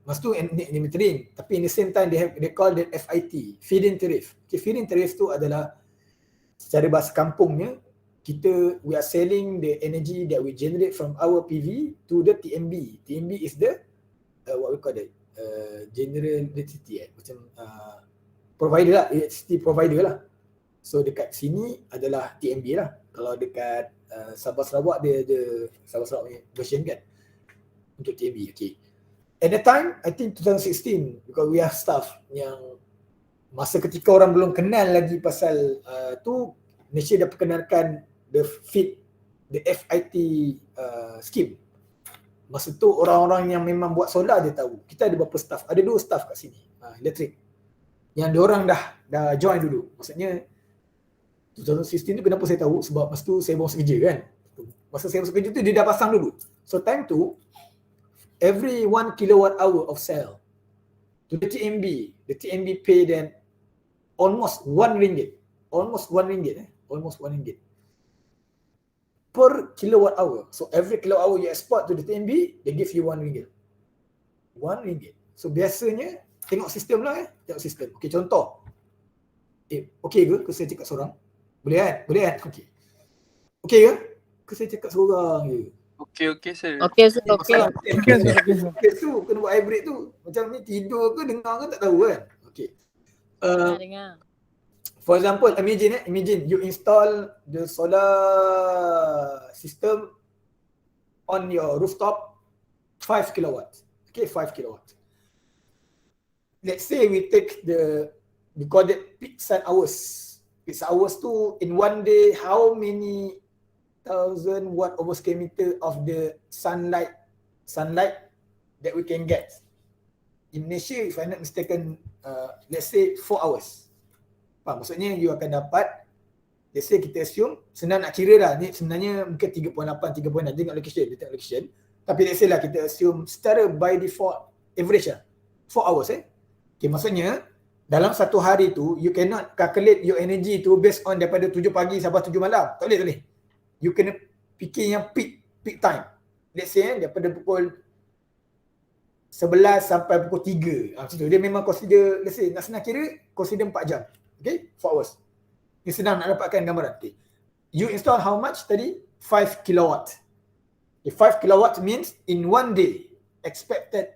S1: Masa tu net energy metering, tapi in the same time they call that FIT, feed-in tariff. Okay, feed-in tariff tu adalah secara bahasa kampungnya, we are selling the energy that we generate from our PV to the TMB. TMB is the what we call that, general electricity macam provider lah, electricity provider lah. So dekat sini adalah TMB lah. Kalau dekat Sabah Sarawak dia ada Sabah Sarawak punya version kan untuk TMB. Okay. At the time, I think 2016, because we have staff yang masa ketika orang belum kenal lagi pasal tu, Malaysia dah perkenalkan the FIT scheme. Masa tu orang-orang yang memang buat solar dia tahu. Kita ada berapa staff? Ada 2 staff kat sini, elektrik. Yang diorang dah join dulu. Maksudnya 2016 tu kenapa saya tahu? Sebab masa tu saya baru kerja kan. Masa saya masuk kerja tu dia dah pasang dulu. So time tu every 1 kilowatt hour of cell to the TMB pay them almost 1 ringgit. Almost 1 ringgit per kilowatt hour. So every kilowatt hour you export to the TMB, they give you 1 ringgit. 1 ringgit. So biasanya tengok sistem lah tengok sistem. Okey, contoh. Okey ke saya cakap seorang? Boleh kan? Okey. Okey ke saya cakap seorang je?
S3: Okay, sir.
S9: Okay.
S1: Tu kena buat hybrid tu. Macam ni tidur ke dengar ke tak tahu kan. Okay.
S9: Dengar.
S1: For example, imagine you install the solar system on your rooftop 5 kilowatt. Okay, 5 kilowatt. Let's say we take we call it peak sun hours. Peak sun hours tu in one day how many 1,000 watt over square meter of the sunlight that we can get. In Malaysia, if I'm not mistaken, let's say 4 hours. Faham? Maksudnya you akan dapat, let's say kita assume, senang nak kira dah, ni sebenarnya mungkin 3.8, 3.9, tengok location. Tapi let's say lah kita assume secara by default average lah, 4 hours Okay, maksudnya dalam satu hari tu, you cannot calculate your energy tu based on daripada 7 pagi sampai 7 malam. Tak boleh. You kena fikir yang peak time. Let's say daripada pukul 11 sampai pukul 3. Macam tu. Dia memang consider, let's say nak senang kira, consider 4 jam. Okay, 4 hours. Ni senang nak dapatkan gambaran. Okay. You install how much tadi? 5 kilowatt. Okay, 5 kilowatt means in one day, expected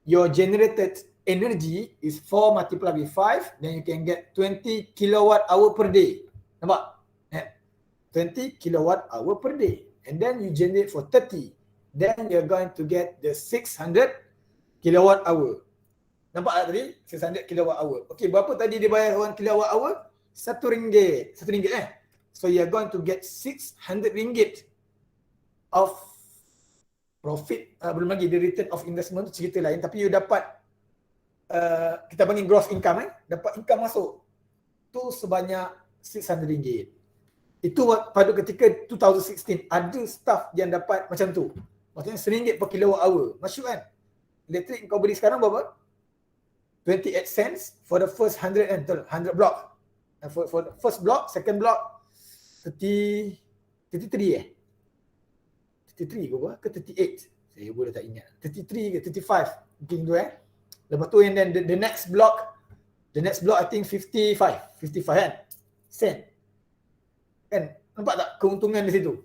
S1: your generated energy is 4 multiplied by 5, then you can get 20 kilowatt hour per day. Nampak? 20 kilowatt hour per day. And then you generate for 30. Then you're going to get the 600 kilowatt hour. Nampak tak tadi? 600 kilowatt hour. Okay, berapa tadi dia bayar 1 kilowatt hour? RM1. RM1 So you're going to get RM600 of profit. Belum lagi the return of investment tu cerita lain. Tapi you dapat kita panggil gross income dapat income masuk tu sebanyak RM600. Itu pada ketika 2016 ada staff yang dapat macam tu. Maksudnya RM1 per kilowatt hour. Masyuk kan? Elektrik kau beli sekarang berapa? 28 cents for the first 100 block. And for the first block, second block 33 33 ke apa? Ke 38? Saya boleh tak ingat. 33 ke 35 mungkin tu Lepas tu and then the next block I think 55 kan? Sen. Kan? Nampak tak keuntungan di situ?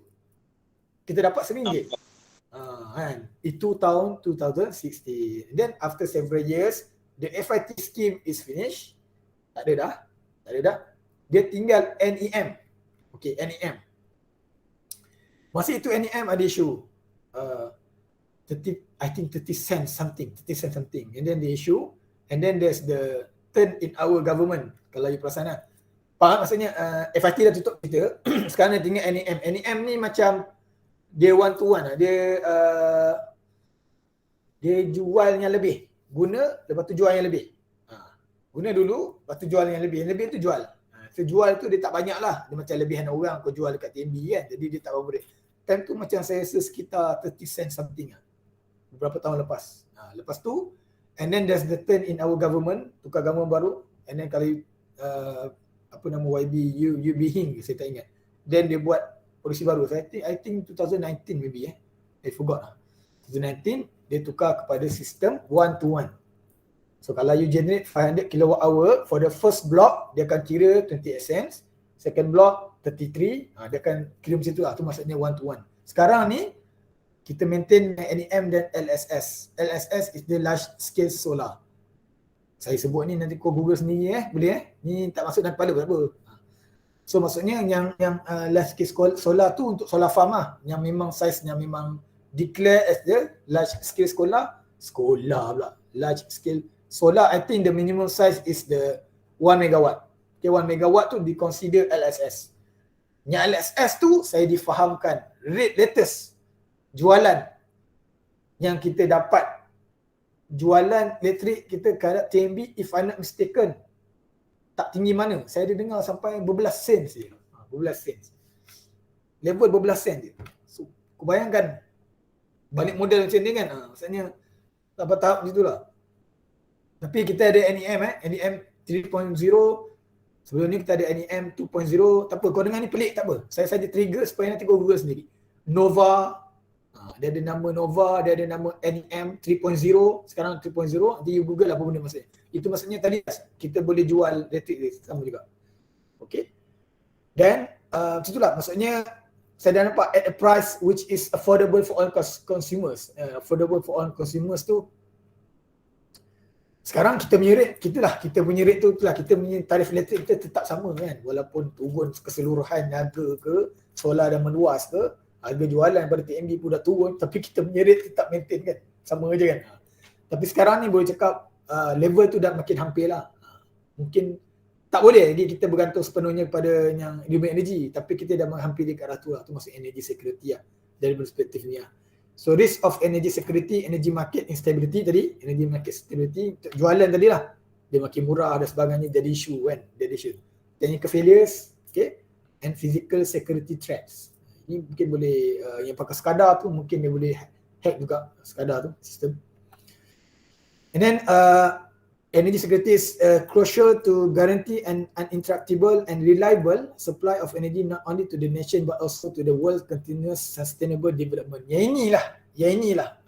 S1: Kita dapat RM1. Kan? Itu tahun 2016. Then after several years, the FIT scheme is finished. Tak ada dah. Dia tinggal NEM. Okay, NEM. Masa itu NEM ada isu. 30 cents something. And then the issue. And then there's the turn in our government. Kalau you perasan lah. Faham maksudnya FIT dah tutup kita. Sekarang dia tinggal NEM. NEM ni macam dia one to one. Dia jual yang lebih. Guna, lepas tu jual yang lebih. Guna dulu, lepas tu jual yang lebih. Yang lebih tu jual. Jual tu dia tak banyak lah. Dia macam lebihan orang kau jual dekat TNB kan. Jadi dia tak berapa. Time tu macam saya rasa sekitar 30 cent something lah. Beberapa tahun lepas. Lepas tu, and then there's the turn in our government. Tukar government baru. And then kalau apa nama YB, UB Hing, saya tak ingat. Then dia buat polisi baru. I think 2019 maybe I forgot lah. 2019 dia tukar kepada sistem one to one. So kalau you generate 500 kilowatt hour for the first block, dia akan kira 28 cents. Second block 33, dia akan kira macam tu lah. Tu maksudnya one to one. Sekarang ni kita maintain NEM dan LSS. LSS is the large scale solar. Saya sebut ni nanti kau Google sendiri boleh Ni tak masuk dalam kepala tak apa. So maksudnya yang large scale solar tu untuk solar farm lah. Yang memang size yang memang declare as the large scale large scale solar. I think the minimum size is the 1 megawatt. Okay, 1 megawatt tu di consider LSS. Yang LSS tu saya difahamkan rate latest jualan yang kita dapat, jualan elektrik kita kepada TNB, if I'm not mistaken, tak tinggi mana. Saya ada dengar sampai berbelas sen je. Berbelas sen. Level berbelas sen je. So, kau bayangkan balik modal macam ni kan. Maksudnya tahap-tahap macam itulah. Tapi kita ada NEM NEM 3.0. Sebelum ni kita ada NEM 2.0. Tak apa, kau dengar ni pelik tak apa. Saya saja trigger supaya nanti kau Google sendiri. Nova, dia ada nama Nova, dia ada nama NEM 3.0, sekarang 3.0, nanti you Google apa benda maksudnya. Itu maksudnya tadi kita boleh jual elektrik sama juga. Okay. Dan macam itulah maksudnya saya dah nampak at a price which is affordable for all consumers. Affordable for all consumers tu sekarang kita punya rate, kita punya rate tu itulah, kita punya tarif elektrik kita tetap sama kan. Walaupun turun keseluruhan harga ke, solar dah meluas ke, harga jualan pada TNB pun dah turun, tapi kita punya rate tetap maintain kan. Sama je kan. Tapi sekarang ni boleh cakap level tu dah makin hampir lah. Mungkin tak boleh jadi kita bergantung sepenuhnya kepada yang renewable energy, tapi kita dah menghampiri ke arah tu lah. Tu maksud energy security lah dari perspektif ni lah. So risk of energy security, energy market instability tadi, energy market stability, jualan tadi lah. Dia makin murah dan sebagainya jadi isu kan, jadi isu. technical failures, okay, and physical security threats. Ini mungkin boleh yang pakai SCADA tu mungkin dia boleh hack juga SCADA tu sistem. And then energy security is crucial to guarantee an uninterruptible and reliable supply of energy not only to the nation but also to the world's continuous sustainable development. Yang inilah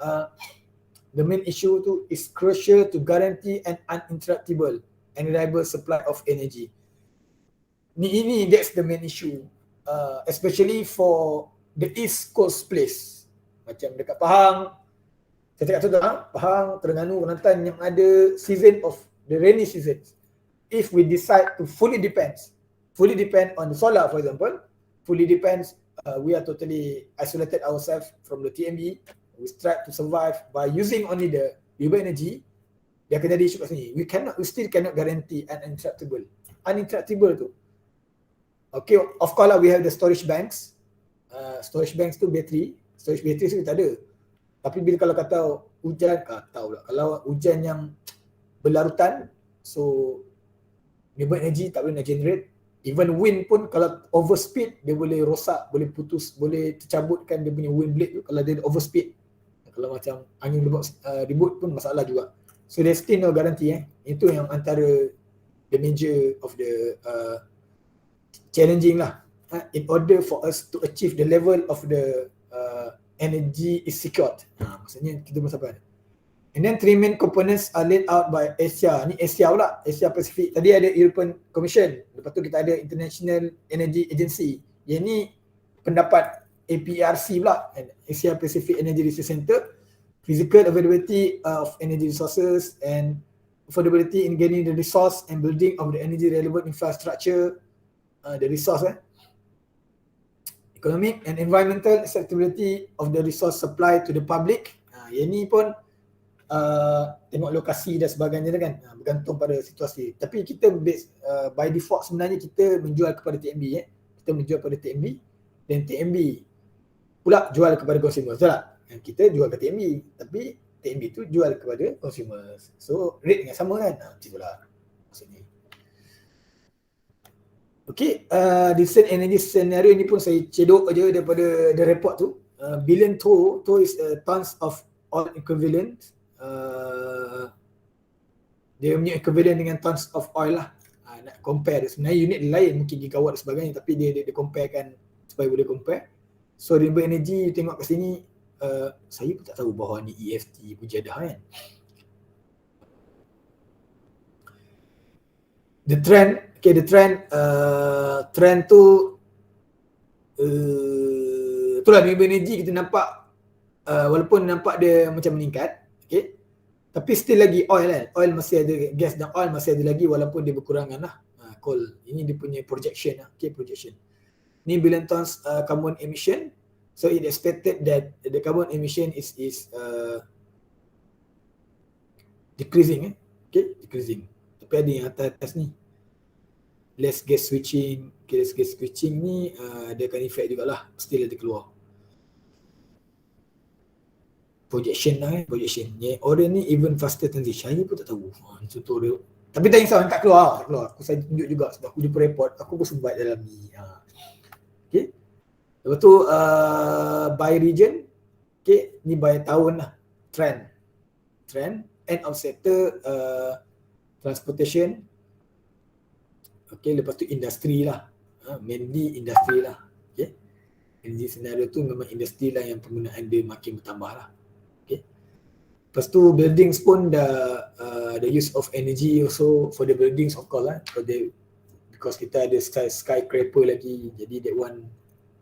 S1: the main issue tu is crucial to guarantee an uninterruptible and reliable supply of energy. Ini that's the main issue, especially for the East Coast place. Macam dekat Pahang, saya cakap tu Pahang, Terengganu, Kelantan yang ada season of the rainy season. If we decide to fully depend on the solar, for example, we are totally isolated ourselves from the TMB. We try to survive by using only the renewable energy. Dia akan jadi isu kat sini. We still cannot guarantee an uninterruptible tu. Okay, of course lah, we have the storage banks. Storage banks tu battery. Storage battery tu tak ada. Tapi bila kalau kata hujan, kalau hujan yang berlarutan, so renewable energy tak boleh nak generate. Even wind pun kalau overspeed, dia boleh rosak, boleh putus, boleh tercabutkan dia punya wind blade tu kalau dia overspeed. Kalau macam angin ribut pun masalah juga. So there's still no guarantee. Itu yang antara the major of the challenging lah. In order for us to achieve the level of the energy is secured. Maksudnya kita belum sampai. And then 3 main components are laid out by Asia. Ni Asia pula, Asia Pacific. Tadi ada European Commission, lepas tu kita ada International Energy Agency. Yang ni pendapat APRC pula, Asia Pacific Energy Research Center. Physical availability of energy resources and affordability in getting the resource and building of the energy relevant infrastructure. The resource economic and environmental acceptability of the resource supply to the public. Yang ni pun tengok lokasi dan sebagainya kan, bergantung pada situasi. Tapi kita by default sebenarnya kita menjual kepada TMB. Kita menjual kepada TMB dan TMB pula jual kepada consumer. Betul tak? Kita jual ke TMB tapi TMB tu jual kepada consumer. So rate dengan sama kan? Macam itulah maksudnya. Okay, decent energy scenario ni pun saya cedok aja daripada the report tu. Billion ton is tons of oil equivalent. Dia punya equivalent dengan tons of oil lah. Nak compare dia. Sebenarnya unit lain mungkin gigawatt dan sebagainya, tapi dia comparekan supaya boleh compare. So renewable energy tengok kat sini, saya pun tak tahu bahawa ni EFT puja dah kan. The trend tu itulah renewable energy kita nampak walaupun nampak dia macam meningkat, okay, tapi still lagi oil kan, oil masih ada, gas dan oil masih ada lagi walaupun dia berkurangan lah. Coal, ini dia punya projection lah, okay, projection ni billion tons carbon emission. So it expected that the carbon emission is decreasing, okay, decreasing. Tapi ada yang atas ni less gas switching, okay, less gas switching ni dia akan effect jugalah, still ada keluar projection lah projection. Yang orang ni even faster transition, saya pun tak tahu contoh dia. Tapi tak insya tak keluar. Aku saya tunjuk juga sebab aku jumpa report, aku pun sempat dalam ni. Okay, lepas tu by region, okay, ni by tahun lah, trend end of sector, transportation. Okay, lepas tu industri lah, mainly industri lah. Okay, energy scenario tu memang industri lah yang penggunaan dia makin bertambah lah. Okay, lepas tu buildings pun the use of energy also for the buildings of course lah, because kita ada skyscraper lagi, jadi that one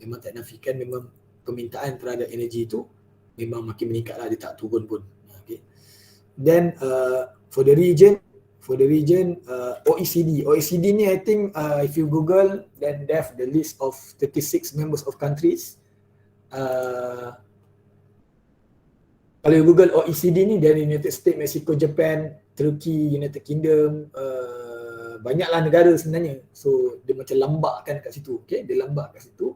S1: memang tak nafikan, memang permintaan terhadap energy tu memang makin meningkat lah, dia tak turun pun. Okay, then for the region OECD ni I think if you Google then they have the list of 36 members of countries. Kalau you Google OECD ni dari United States, Mexico, Japan, Turkey, United Kingdom, banyaklah negara sebenarnya. So dia macam lambakkan kat situ, okay, dia lambak kat situ.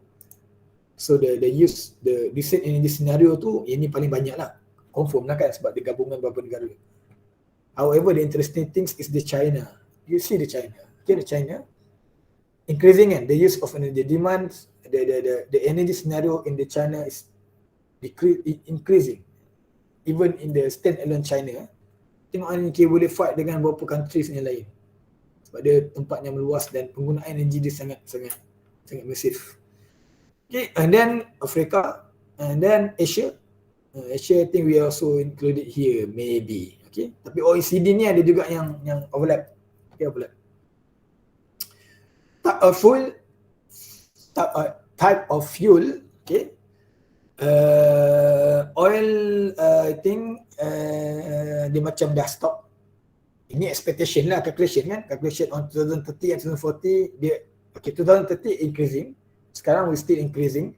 S1: So the use the recent energy scenario tu ini paling banyak lah, confirm lah kan, sebab dia gabungan beberapa negara. However, the interesting thing is the China. You see the China. Okay, the China. increasing kan, the use of energy demand, the energy scenario in the China is increasing. Even in the stand-alone China, tengok ni boleh fight dengan beberapa countries yang lain. Sebab dia tempatnya meluas dan penggunaan energi dia sangat masif. Okay, and then Africa, and then Asia. Asia, I think we also included here, maybe. Okay, tapi OECD ni ada juga yang overlap. Okay, overlap. Type of fuel, okay. Oil, I think dia macam dah stop. Ini expectation lah, calculation on 2030 and 2040 dia, okay, 2030 increasing. Sekarang we still increasing.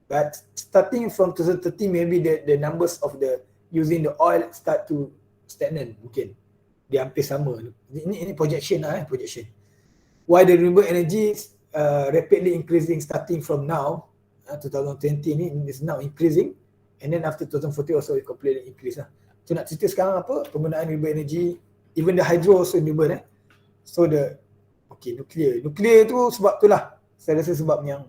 S1: But starting from 2030 maybe the numbers of the using the oil start to stagnant mungkin. Dia hampir sama. Ini projection lah, projection. Why the renewable energy rapidly increasing starting from now, 2020 ni is now increasing, and then after 2040 also it completely increase lah. So nak cerita sekarang apa? Penggunaan renewable energy, even the hydro also renewable So the nuclear tu sebab tu lah. Saya rasa sebab yang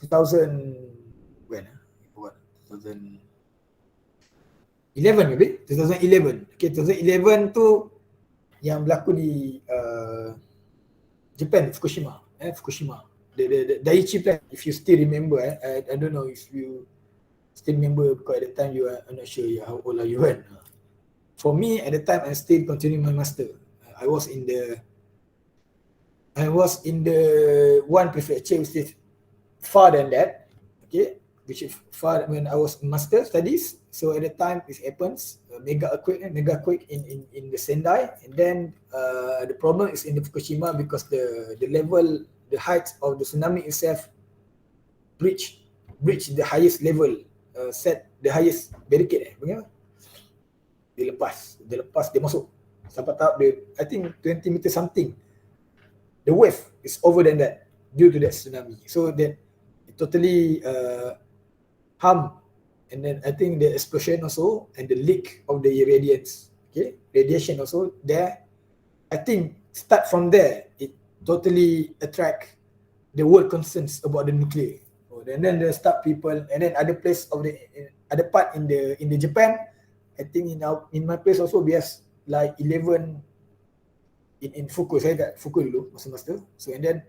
S1: 2011 maybe? 2011. Okay, 2011 tu yang berlaku di Japan, Fukushima. The Daiichi plant, if you still remember, I don't know if you still remember because at the time I'm not sure how old are you kan. For me at the time I still continuing my master. I was in the one prefecture which is far than that, okay, which is far when I was master studies. So at the time it happens, mega earthquake in the Sendai, and then the problem is in the Fukushima because the level, the height of the tsunami itself breach the highest level, set the highest barricade. Bagaimana? Dia lepas dia masuk sampai tahap dia, I think 20 meter something. The wave is over than that due to that tsunami. So that it totally harm. And then I think the explosion also and the leak of the irradiance, okay, radiation also there. I think start from there, it totally attract the world concerns about the nuclear. And then they start people, and then other place of the other part in the Japan, I think in my place also we have like 11 in Fuku. Saya kat Fuku dulu masa-masa. So and then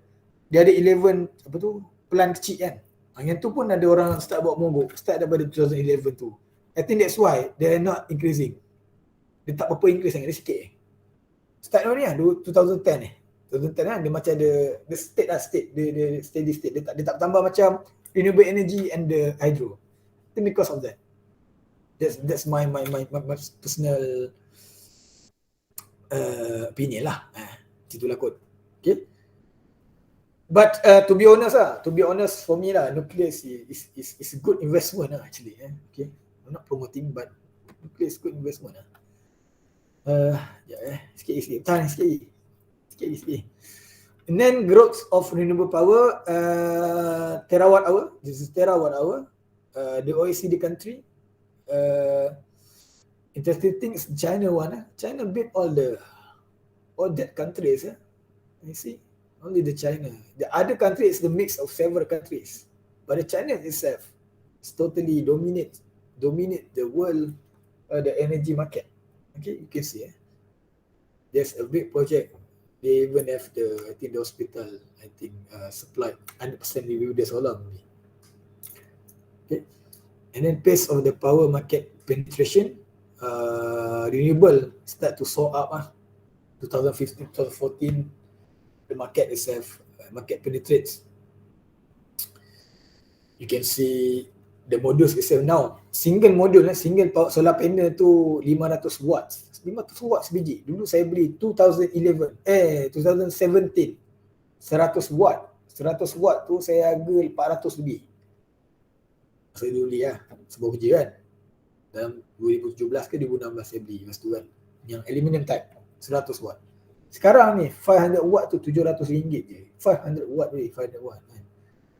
S1: dia ada 11 apa tu plant kecil kan. Yang tu pun ada orang start buat mogok, start daripada 2011 tu. I think that's why they are not increasing. Dia tak apa increase sangat, dia sikit. Start ni lah 2010 2010 dia macam the state the steady state. Dia tak tambah macam renewable energy and the hydro. I think because of that. That's my personal opinion lah. Itulah kot. Okay. But to be honest for me lah, nuclear is a good investment lah actually. Okay. I'm not promoting, but nuclear is good investment lah. Sikit. And then growth of renewable power, terawatt hour. This is terawatt hour. The OECD country. Interesting thing is China one. China beat all that countries. You see, only the China. The other country is the mix of several countries, but the China itself is totally dominate the world, the energy market. Okay, you can see. There's a big project. They even have the hospital, I think, supplied 100% with the solar only. Okay, and then pace of the power market penetration, renewable start to soar up. 2015, 2014, the market itself, market penetrates. You can see the modules itself now. Single module, single power solar panel tu 500 watts. 500 watts biji. Dulu saya beli 2017, 100 watt. 100 watt tu saya harga 400 lebih. Saya dulu beli lah, sebuah kerja kan. Dalam 2017 ke 2016 saya beli masa tu kan. Yang aluminium type, 100 watt. Sekarang ni 500 watt tu RM700 je. 500 watt ni, 500 watt kan.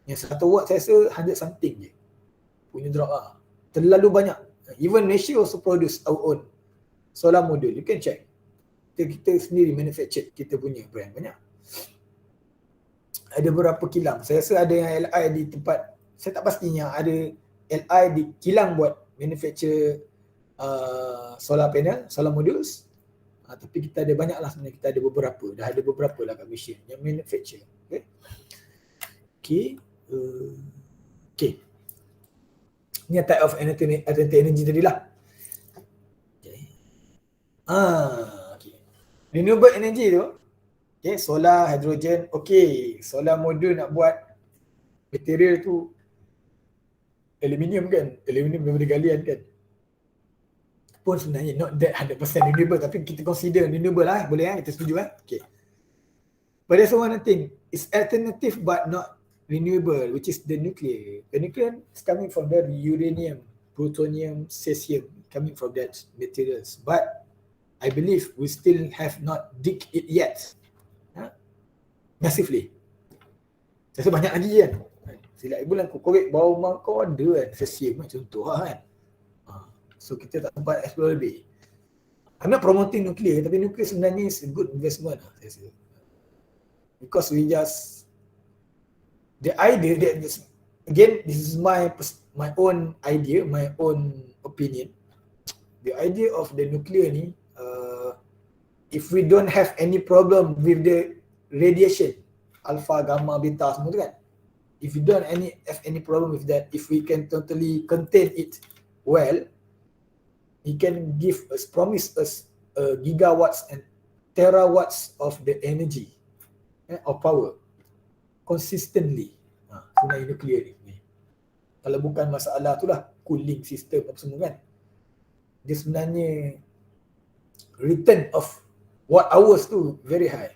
S1: Yang 1 watt saya rasa 100 something je. Punya drop lah. Terlalu banyak. Even Malaysia also produce our own solar module. You can check. Kita sendiri manufacture kita punya brand banyak. Ada beberapa kilang. Saya rasa ada yang LI di tempat, saya tak pastinya ada LI di kilang buat manufacture solar panel, solar modules. Tapi kita ada banyak lah sebenarnya, kita ada beberapa. Dah ada beberapa lah kat Malaysia yang manufacture. Okay. Okay. Ni type of alternative energy tadi lah. Okay. Okay. Renewable energy tu, okay, solar, hydrogen, okay. Solar module nak buat material tu aluminium kan, aluminium daripada galian kan. Pun sebenarnya not that 100% renewable, tapi kita consider renewable lah, boleh kita setuju okay. But there's one thing, it's alternative but not renewable, which is the nuclear. The nuclear is coming from the uranium, plutonium, cesium, coming from that materials. But I believe we still have not dig it yet. Massively. Saya rasa banyak lagi kan. Silap bulan korek bawah rumah kau ada kan, cesium contoh kan. So kita tak sempat explore lebih. I'm not promoting nuclear, tapi nuclear sebenarnya is a good investment lah, saya rasa. Because we just, the idea that, again, this is my own idea, my own opinion. The idea of the nuclear ni, if we don't have any problem with the radiation, alpha, gamma, beta semua tu kan. If we don't have any problem with that, if we can totally contain it well, it can give us, promise us gigawatts and terawatts of the energy of power consistently. Sebenarnya nuklear ni. Kalau bukan masalah tu lah, cooling system apa semua kan. Dia sebenarnya return of watt hours tu very high.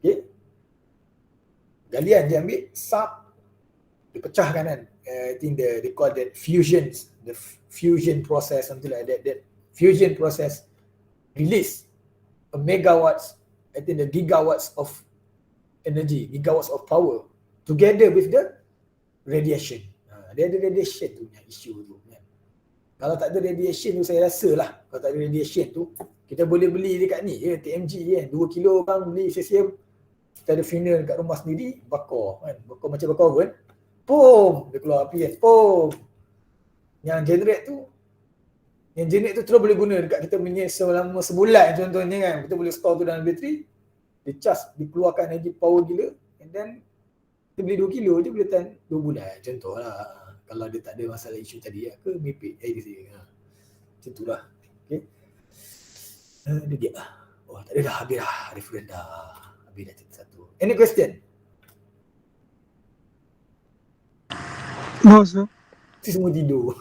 S1: Okay. Galian dia ambil, sap, dia pecahkan kan. I think they call that fusions, the fusion process, something like that. That fusion process release a megawatts, I think the gigawatts of energy, gigawatts of power together with the radiation. Dia ada radiation tu punya isu tu kan. Kalau tak ada radiation tu, saya rasa lah, kalau tak ada radiation tu, kita boleh beli dekat ni je, TMG kan, 2 kilo bang beli cesium, kita ada funnel dekat rumah sendiri, bakar kan, bakar macam bakar oven. Pum, dia keluar api kan, pum. Yang generate tu terus boleh guna dekat kita punya selama sebulan contohnya kan. Kita boleh store tu dalam bateri, dia charge, dikeluarkan energy power gila, and then kita beli 2 kilo je boleh tahan 2 bulan contoh lah. Kalau dia tak ada masalah isu tadi ke mipik macam tu lah. Okay. Dia dia lah. Oh tak ada dah, habis dah referendum dah. Habis dah cerita satu. Any question?
S2: No, sir.
S1: Semua tidur.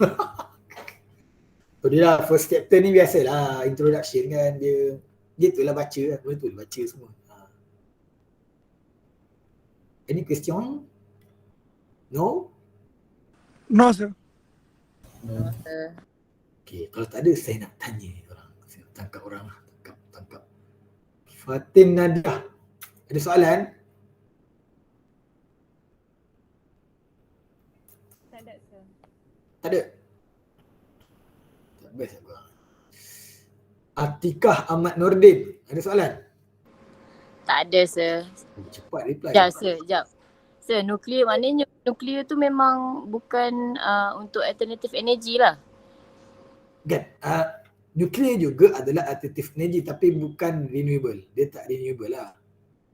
S1: So dia lah, first chapter ni biasalah, introduction kan, dia tu lah baca lah, betul baca semua. Any question? No?
S2: No, sir.
S1: Okay, kalau tak ada saya nak tanya orang. Saya nak tangkap orang lah, tangkap. Fatin Nadia, ada soalan? Tak ada? Tak best aku. Atikah Ahmad Nordin, ada soalan?
S9: Tak ada, sir.
S1: Cepat reply.
S9: Sekejap, sir. Sekejap. Sir, nuklear maknanya nuklear tu memang bukan untuk alternative energy lah.
S1: Kan, nuklear juga adalah alternative energy tapi bukan renewable. Dia tak renewable lah.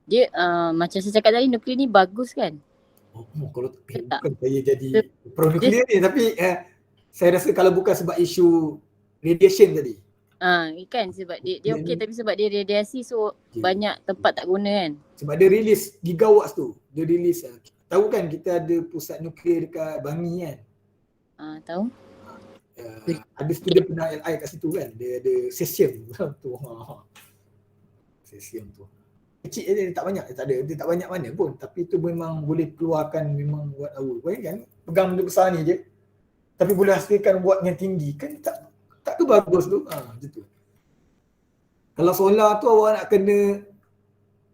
S9: Dia macam saya cakap tadi, nuklear ni bagus kan?
S1: Kalau bukan saya jadi pro nuklear ni, tapi saya rasa kalau bukan sebab isu radiation tadi.
S9: Kan sebab dia okey, tapi sebab dia radiasi, so banyak tempat tak guna kan.
S1: Sebab dia release gigawatts tu. Dia release. Tahu kan kita ada pusat nuklear dekat Bangi kan?
S9: Tahu.
S1: Ada student pernah LI kat situ kan. Dia ada cesium tu. Cesium tu. Kecil je, dia tak banyak. Dia tak banyak mana pun. Tapi tu memang boleh keluarkan memang buat hour. Kan? Pegang benda besar ni je. Tapi boleh hasilkan watt yang tinggi. Kan tak tu bagus tu. Macam tu. Kalau solar tu awak nak kena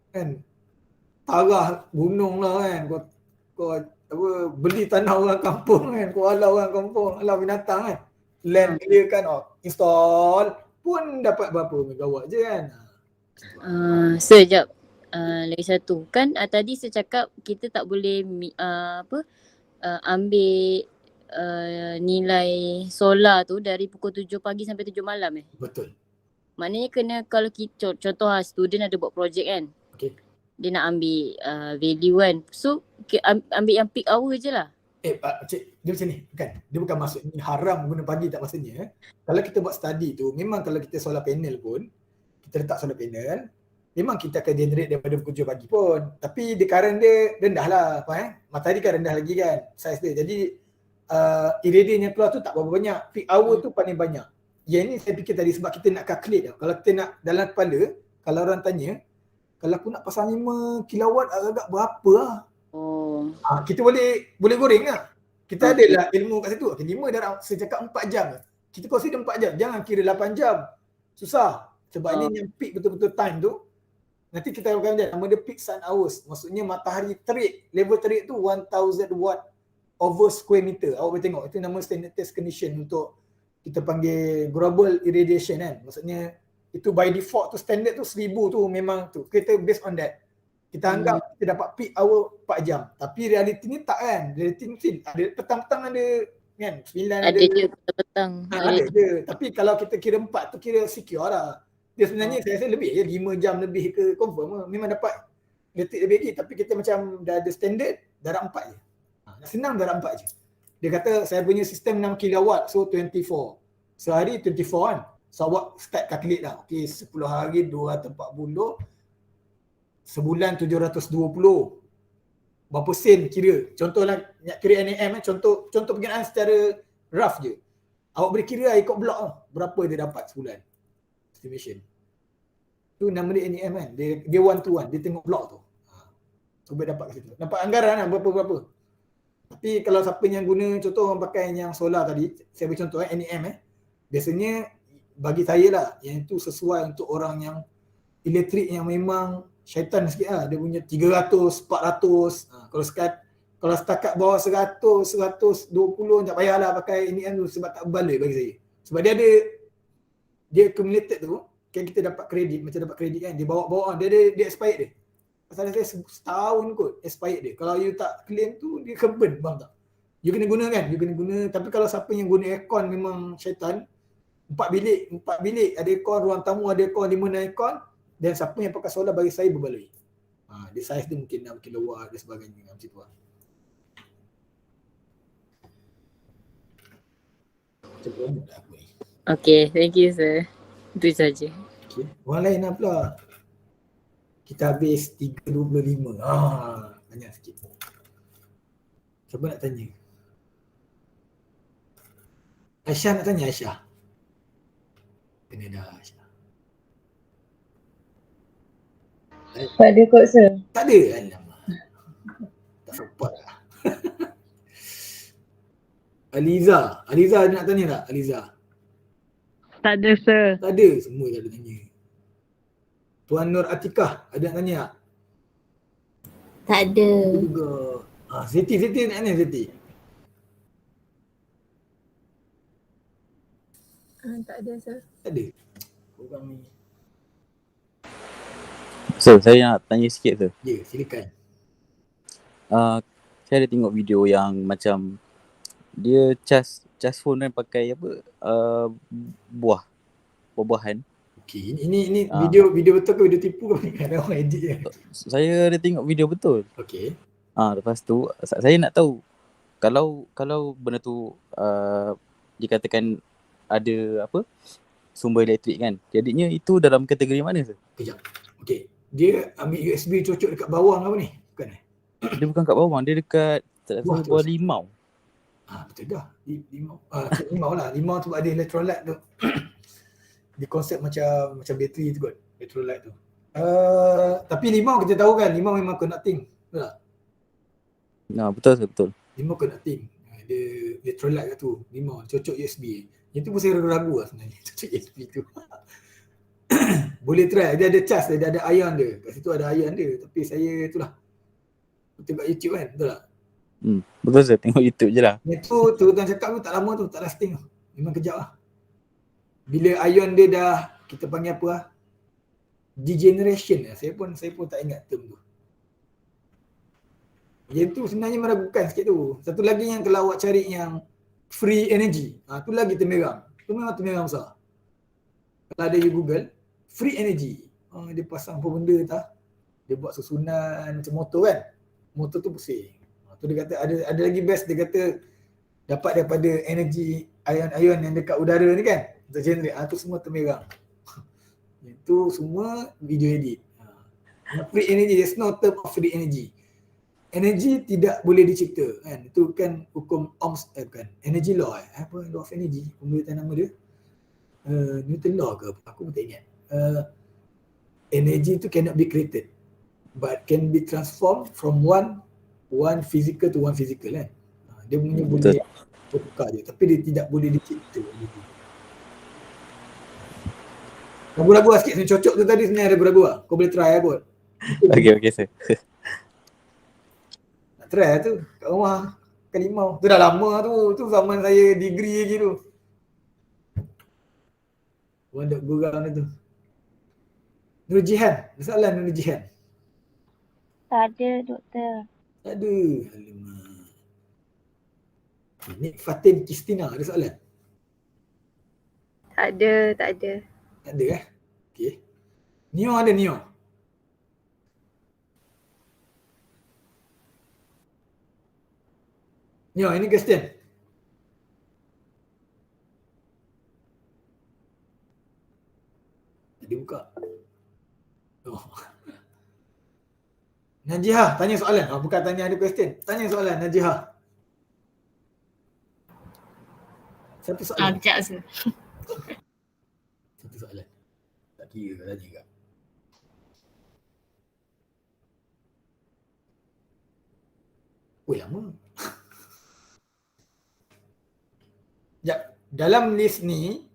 S1: kan tarah gunung lah kan. Kau apa, beli tanah orang kampung kan. Kau halau orang kampung, halau binatang kan. Land clear kan, install pun dapat berapa megawatt je kan.
S9: Sekejap. Lagi satu kan tadi saya cakap kita tak boleh ambil nilai solar tu dari pukul 7 pagi sampai 7 malam
S1: Betul.
S9: Maknanya kena kalau kita contoh student ada buat projek kan.
S1: Okay.
S9: Dia nak ambil value kan. So ambil yang peak hour je lah.
S1: Cik, dia macam ni kan. Dia bukan maksudnya haram guna pagi tak maksudnya. Kalau kita buat study tu, memang kalau kita solar panel pun, kita letak solar panel, memang kita akan generate daripada pukul 7 pagi pun. Tapi dia current dia rendah lah. Matahari kan rendah lagi kan size dia. Jadi irradiance yang keluar tu tak berapa banyak. Peak hour tu paling banyak. Yang ni saya fikir tadi sebab kita nak calculate tau. Kalau kita nak dalam kepala, kalau orang tanya, kalau aku nak pasang 5 kilowatt agak-agak berapa lah? Kita boleh goreng lah. Kita ada lah ilmu kat situ. Okay, 5 darab, saya cakap 4 jam. Kita consider 4 jam. Jangan kira 8 jam. Susah. Sebab ni yang peak betul-betul time tu. Nanti kita akan lihat nama dia peak sun hours. Maksudnya matahari terik. Level terik tu 1000 watt over square meter. Awak boleh tengok. Itu nama standard test condition untuk kita panggil global irradiation kan. Maksudnya itu by default tu standard tu 1000 tu memang tu. Kita based on that. Kita anggap kita dapat peak hour 4 jam. Tapi realiti ni tak kan. Realiti ni ada petang-petang ada kan. 9 ada
S9: je petang.
S1: Ada je. Tapi kalau kita kira 4 tu kira secure lah. Dia sebenarnya saya rasa lebih je 5 jam lebih ke confirm lah. Memang dapat detik lebih lagi. Tapi kita macam dah ada standard darab 4 je. Senang darab 4 je. Dia kata saya punya sistem 6 kilowatt so 24. Sehari 24 kan. So awak start calculate dah. Okay 10 hari 240. Sebulan 720. Berapa sen kira? Contohlah nak kira NAM contoh penggunaan secara rough je. Awak boleh kira ikut blok lah. Berapa dia dapat sebulan. Estimation. Tu nama dia NAM kan. Dia one to one. Dia tengok blok tu. Cuba dapat kat situ. Nampak anggaran lah berapa-berapa. Tapi kalau siapa yang guna contoh orang pakai yang solar tadi, saya beri contoh NAM biasanya bagi saya lah yang itu sesuai untuk orang yang elektrik yang memang syaitan sikit lah. Dia punya 300, 400. Kalau setakat bawah 100, 120 tak payahlah pakai NAM tu sebab tak berbaloi bagi saya. Sebab dia accumulated tu, kan kita dapat kredit, macam dapat kredit kan, dia bawa dia expired dia. Pasal saya setahun kot expired dia. Kalau you tak claim tu, dia akan burn, faham tak? You kena guna kan, tapi kalau siapa yang guna aircon memang syaitan, 4 bilik, ada aircon, ruang tamu ada aircon, 5 aircon, dan siapa yang pakai solar bagi saya berbaloi. Dia size dia mungkin 6 kilowatt dan sebagainya macam tu lah.
S9: Okay, thank you sir. Itu saja.
S1: Okay. Orang lain lah pula. Kita habis 3.25. Banyak sikit. Siapa nak tanya? Aisyah nak tanya Aisyah? Kena dah Aisyah.
S10: Tak ada kot sir.
S1: Tak ada? Alamak. Tak support lah. Aliza nak tanya tak? Aliza?
S10: Tak ada sir.
S1: Tak ada, semua tak ada tanya. Tuan Nur Atikah ada nak tanya tak?
S9: Tak ada.
S1: Juga. Siti nak tanya Siti?
S10: Tak ada sir.
S1: Tak ada. Korang ni.
S7: So, saya nak tanya sikit tu.
S1: Ya, silakan.
S7: Saya ada tengok video yang macam dia cas phone kan pakai apa? Buah-buahan.
S1: Okey, ini video betul ke video tipu ke? Ada orang edit je.
S7: Saya ada tengok video betul.
S1: Okey.
S7: Lepas tu saya nak tahu kalau benda tu dikatakan ada apa? Sumber elektrik kan. Jadinya itu dalam kategori mana tu?
S1: Kejap. Okey. Dia ambil USB cocok dekat bawang apa ni? Bukan eh?
S7: Dia bukan kat bawang, dia dekat bawah limau.
S1: Betul dah. Limau lah. Limau tu ada electrolyte tu. Dia konsep macam bateri tu kot. Electrolyte tu. Tapi limau kita tahu kan, limau memang conducting. Betul tak?
S7: Betul.
S1: Limau conducting. Dia electrolyte kat tu. Limau cocok USB. Yang tu pun saya ragu-ragu lah sebenarnya. Cocok USB tu. Boleh try. Dia ada charge dia ada ion dia. Kat situ ada ion dia. Tapi saya itulah. Tengok YouTube kan. Betul tak?
S7: Betul saya tengok YouTube je lah.
S1: Yang tu tuan cakap tu tak lama tu. Tak lasting tu. Memang kejap lah. Bila ion dia dah kita panggil apa lah. degeneration. Saya pun tak ingat term tu. Yang tu sebenarnya meragukan sikit tu. Satu lagi yang kalau awak cari yang free energy, tu lagi termerang. Tu memang termerang besar. Kalau ada you Google, free energy. Dia pasang apa benda tak? Dia buat susunan macam motor kan. Motor tu pusing. Tu dia kata ada lagi best, dia kata dapat daripada energi ion-ion yang dekat udara ni kan. Untuk generate. Tu semua termerang. Itu semua video edit. Free energy, there's no term of free energy. Energi tidak boleh dicipta kan. Itu kan hukum Ohm's bukan. Energy law apa law of energy. Pemberitahuan nama dia. Newton law ke? Aku pun tak ingat. Energy tu cannot be created but can be transformed from one physical to one physical kan. Dia punya boleh bertukar je tapi dia tidak boleh dicipta. Ragu-ragu lah sikit, cocok tu tadi sebenarnya ragu-ragu lah. Kau boleh try lah kot.
S7: Okay sir.
S1: Nak try lah tu kat rumah Kalimau. Tu dah lama tu zaman saya degree lagi tu. Orang duk gurau tu. Nur Jihan, soalan Nur Jihan.
S10: Tak ada doktor.
S1: Tak ada. Alamak. Ini Fatin Kristina ada soalan?
S10: Tak ada.
S1: Tak ada Okay. Nio ada Nio? Nio, ini question. Dia buka. Najihah, tanya soalan. Bukan tanya ada question. Tanya soalan Najihah. Satu soalan.
S9: Sekejap sir.
S1: Satu soalan. Tak kira tanya juga. Lama. Sekejap. Dalam list ni,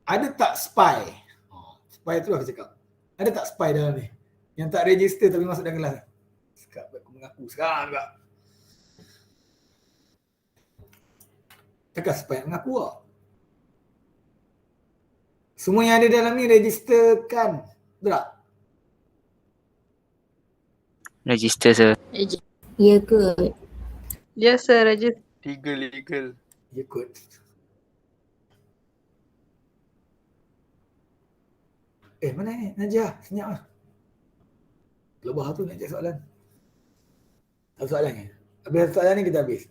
S1: ada tak spy? Spy tu lah aku cakap. Ada tak spy dalam ni? Yang tak register tapi masuk dalam kelas. Sekarang aku mengaku sekarang juga. Takkan spy mengaku lah. Semua yang ada dalam ni registerkan. Betul tak?
S5: Register sir.
S10: Ya ke?
S6: Yes sir, register.
S3: Legal.
S1: Ya kot. Mana ni? Najah, senyap lah. Lebah tu nak cek soalan. Satu soalan ni. Habis soalan ni kita habis.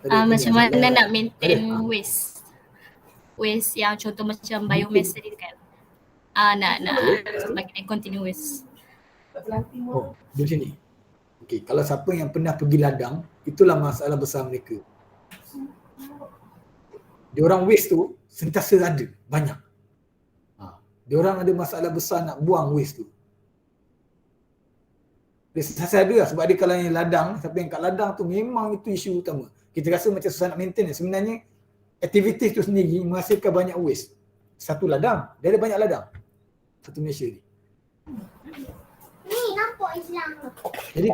S9: Macam mana nak maintain waste? Waste yang contoh macam biomass tadi kan. Nak bagi dia continuous.
S1: Di sini. Okey, kalau siapa yang pernah pergi ladang, itulah masalah besar mereka. Diorang waste tu sentiasa ada, banyak. Diorang ada masalah besar nak buang waste tu. Dia sentiasa ada lah sebab dia kalau yang ladang, siapa yang kat ladang tu memang itu isu utama. Kita rasa macam susah nak maintain. Sebenarnya aktiviti tu sendiri menghasilkan banyak waste. Satu ladang, dia ada banyak ladang. Satu Malaysia ni.
S10: Ni nampak Islam.
S1: Jadi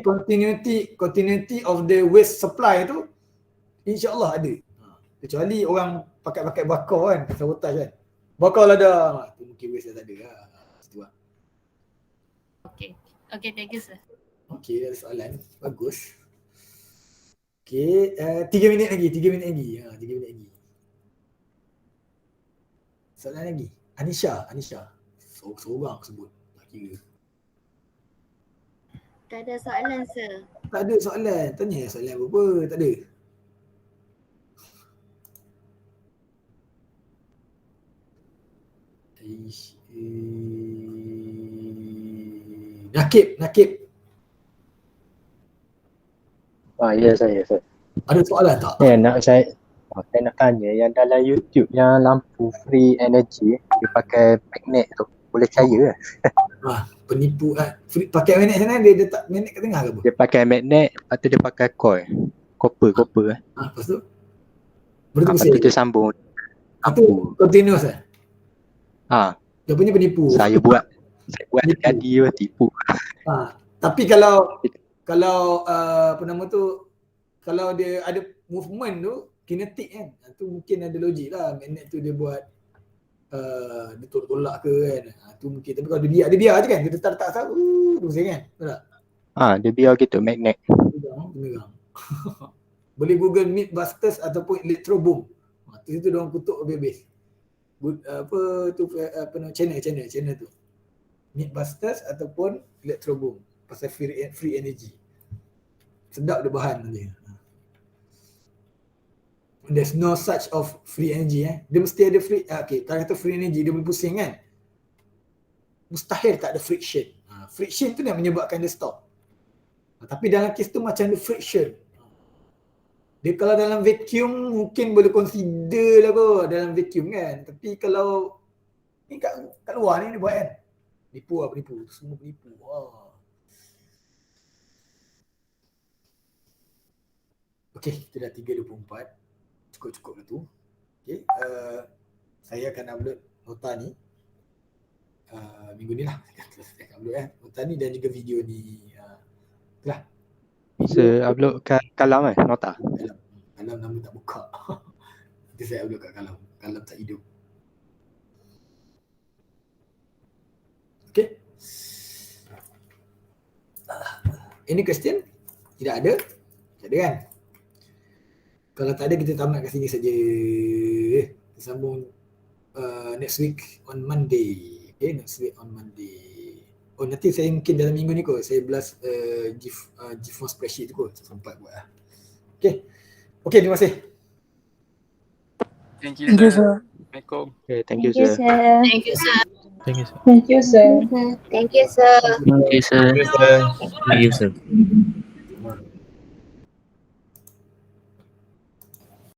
S1: continuity of the waste supply tu insya-Allah ada. Kecuali orang pakai bakar kan, sabotage kan. Bakar ladang, tu mungkin waste dah tak ada lah. Situ lah.
S9: Okay, thank you sir.
S1: Okay, ada soalan. Bagus. Okay, 3 minit lagi. 3 minit lagi. Soalan lagi. Anisha. Seorang sebut. Tak kira.
S10: Tak ada soalan sir.
S1: Tak ada soalan. Tanya soalan apa? Tak ada. Nakib.
S11: Ya saya.
S1: Ada soalan tak?
S11: Saya nak tanya yang dalam YouTube yang lampu free energy dia pakai magnet tu. Boleh percaya ke?
S1: Penipu pakai magnet sana dia letak magnet kat tengah ke apa?
S11: Dia pakai magnet, lepas tu dia pakai coil. Copper.
S1: Lepas tu?
S11: Lepas tu dia sambung.
S1: Itu continuous Dia punya penipu.
S11: Saya buat jadi tipu.
S1: Tapi kalau apa nama tu, kalau dia ada movement tu, kinetik kan. Tu mungkin ada logik lah magnet tu dia buat dia tolak ke kan. Tu mungkin, tapi kalau dia biar je kan, kita tak tahu tu kan. Betul tak?
S11: Dia biar gitu magnet.
S1: Megang. Boleh Google Mythbusters ataupun Electro Boom. Tu situ dia orang kutuk habis. Apa tu channel tu. Mythbusters ataupun Electro Boom pasal free energy. Sedap dia bahan nanti. There's no such of free energy Dia mesti ada free. Okay, kalau kata free energy dia boleh pusing kan. Mustahil tak ada friction. Friction tu yang menyebabkan dia stop. Tapi dalam kes tu macam ada friction. Dia kalau dalam vacuum mungkin boleh consider lah kot dalam vacuum kan. Tapi kalau ni kat luar ni dia buat kan. Penipu. Semua penipu. Okay, kita dah 3.24. Cukup lah tu. Okay, saya akan upload nota ni minggu ni lah. Saya akan upload nota ni dan juga video ni. Itulah.
S11: Bisa upload kat Kalam nota.
S1: Kalam nama tak buka. Nanti saya upload kat Kalam. Kalam tak hidup. Okay. Any question? Tidak ada? Tak ada kan? Kalau tak ada, kita tamat kat sini saja. Kita sambung next week on Monday. Okay, next week on Monday. Oh, nanti saya mungkin dalam minggu ni kot, saya blast GIF spreadsheet tu kot. Saya sempat buat lah. Okay. Okay, terima kasih.
S3: Thank you, sir. Assalamualaikum.
S11: Okay, thank you, sir.
S9: Thank you, sir.
S10: Thank you, sir.
S9: Thank you, sir.
S10: Thank you, sir.
S7: Thank you, sir. Thank you, sir.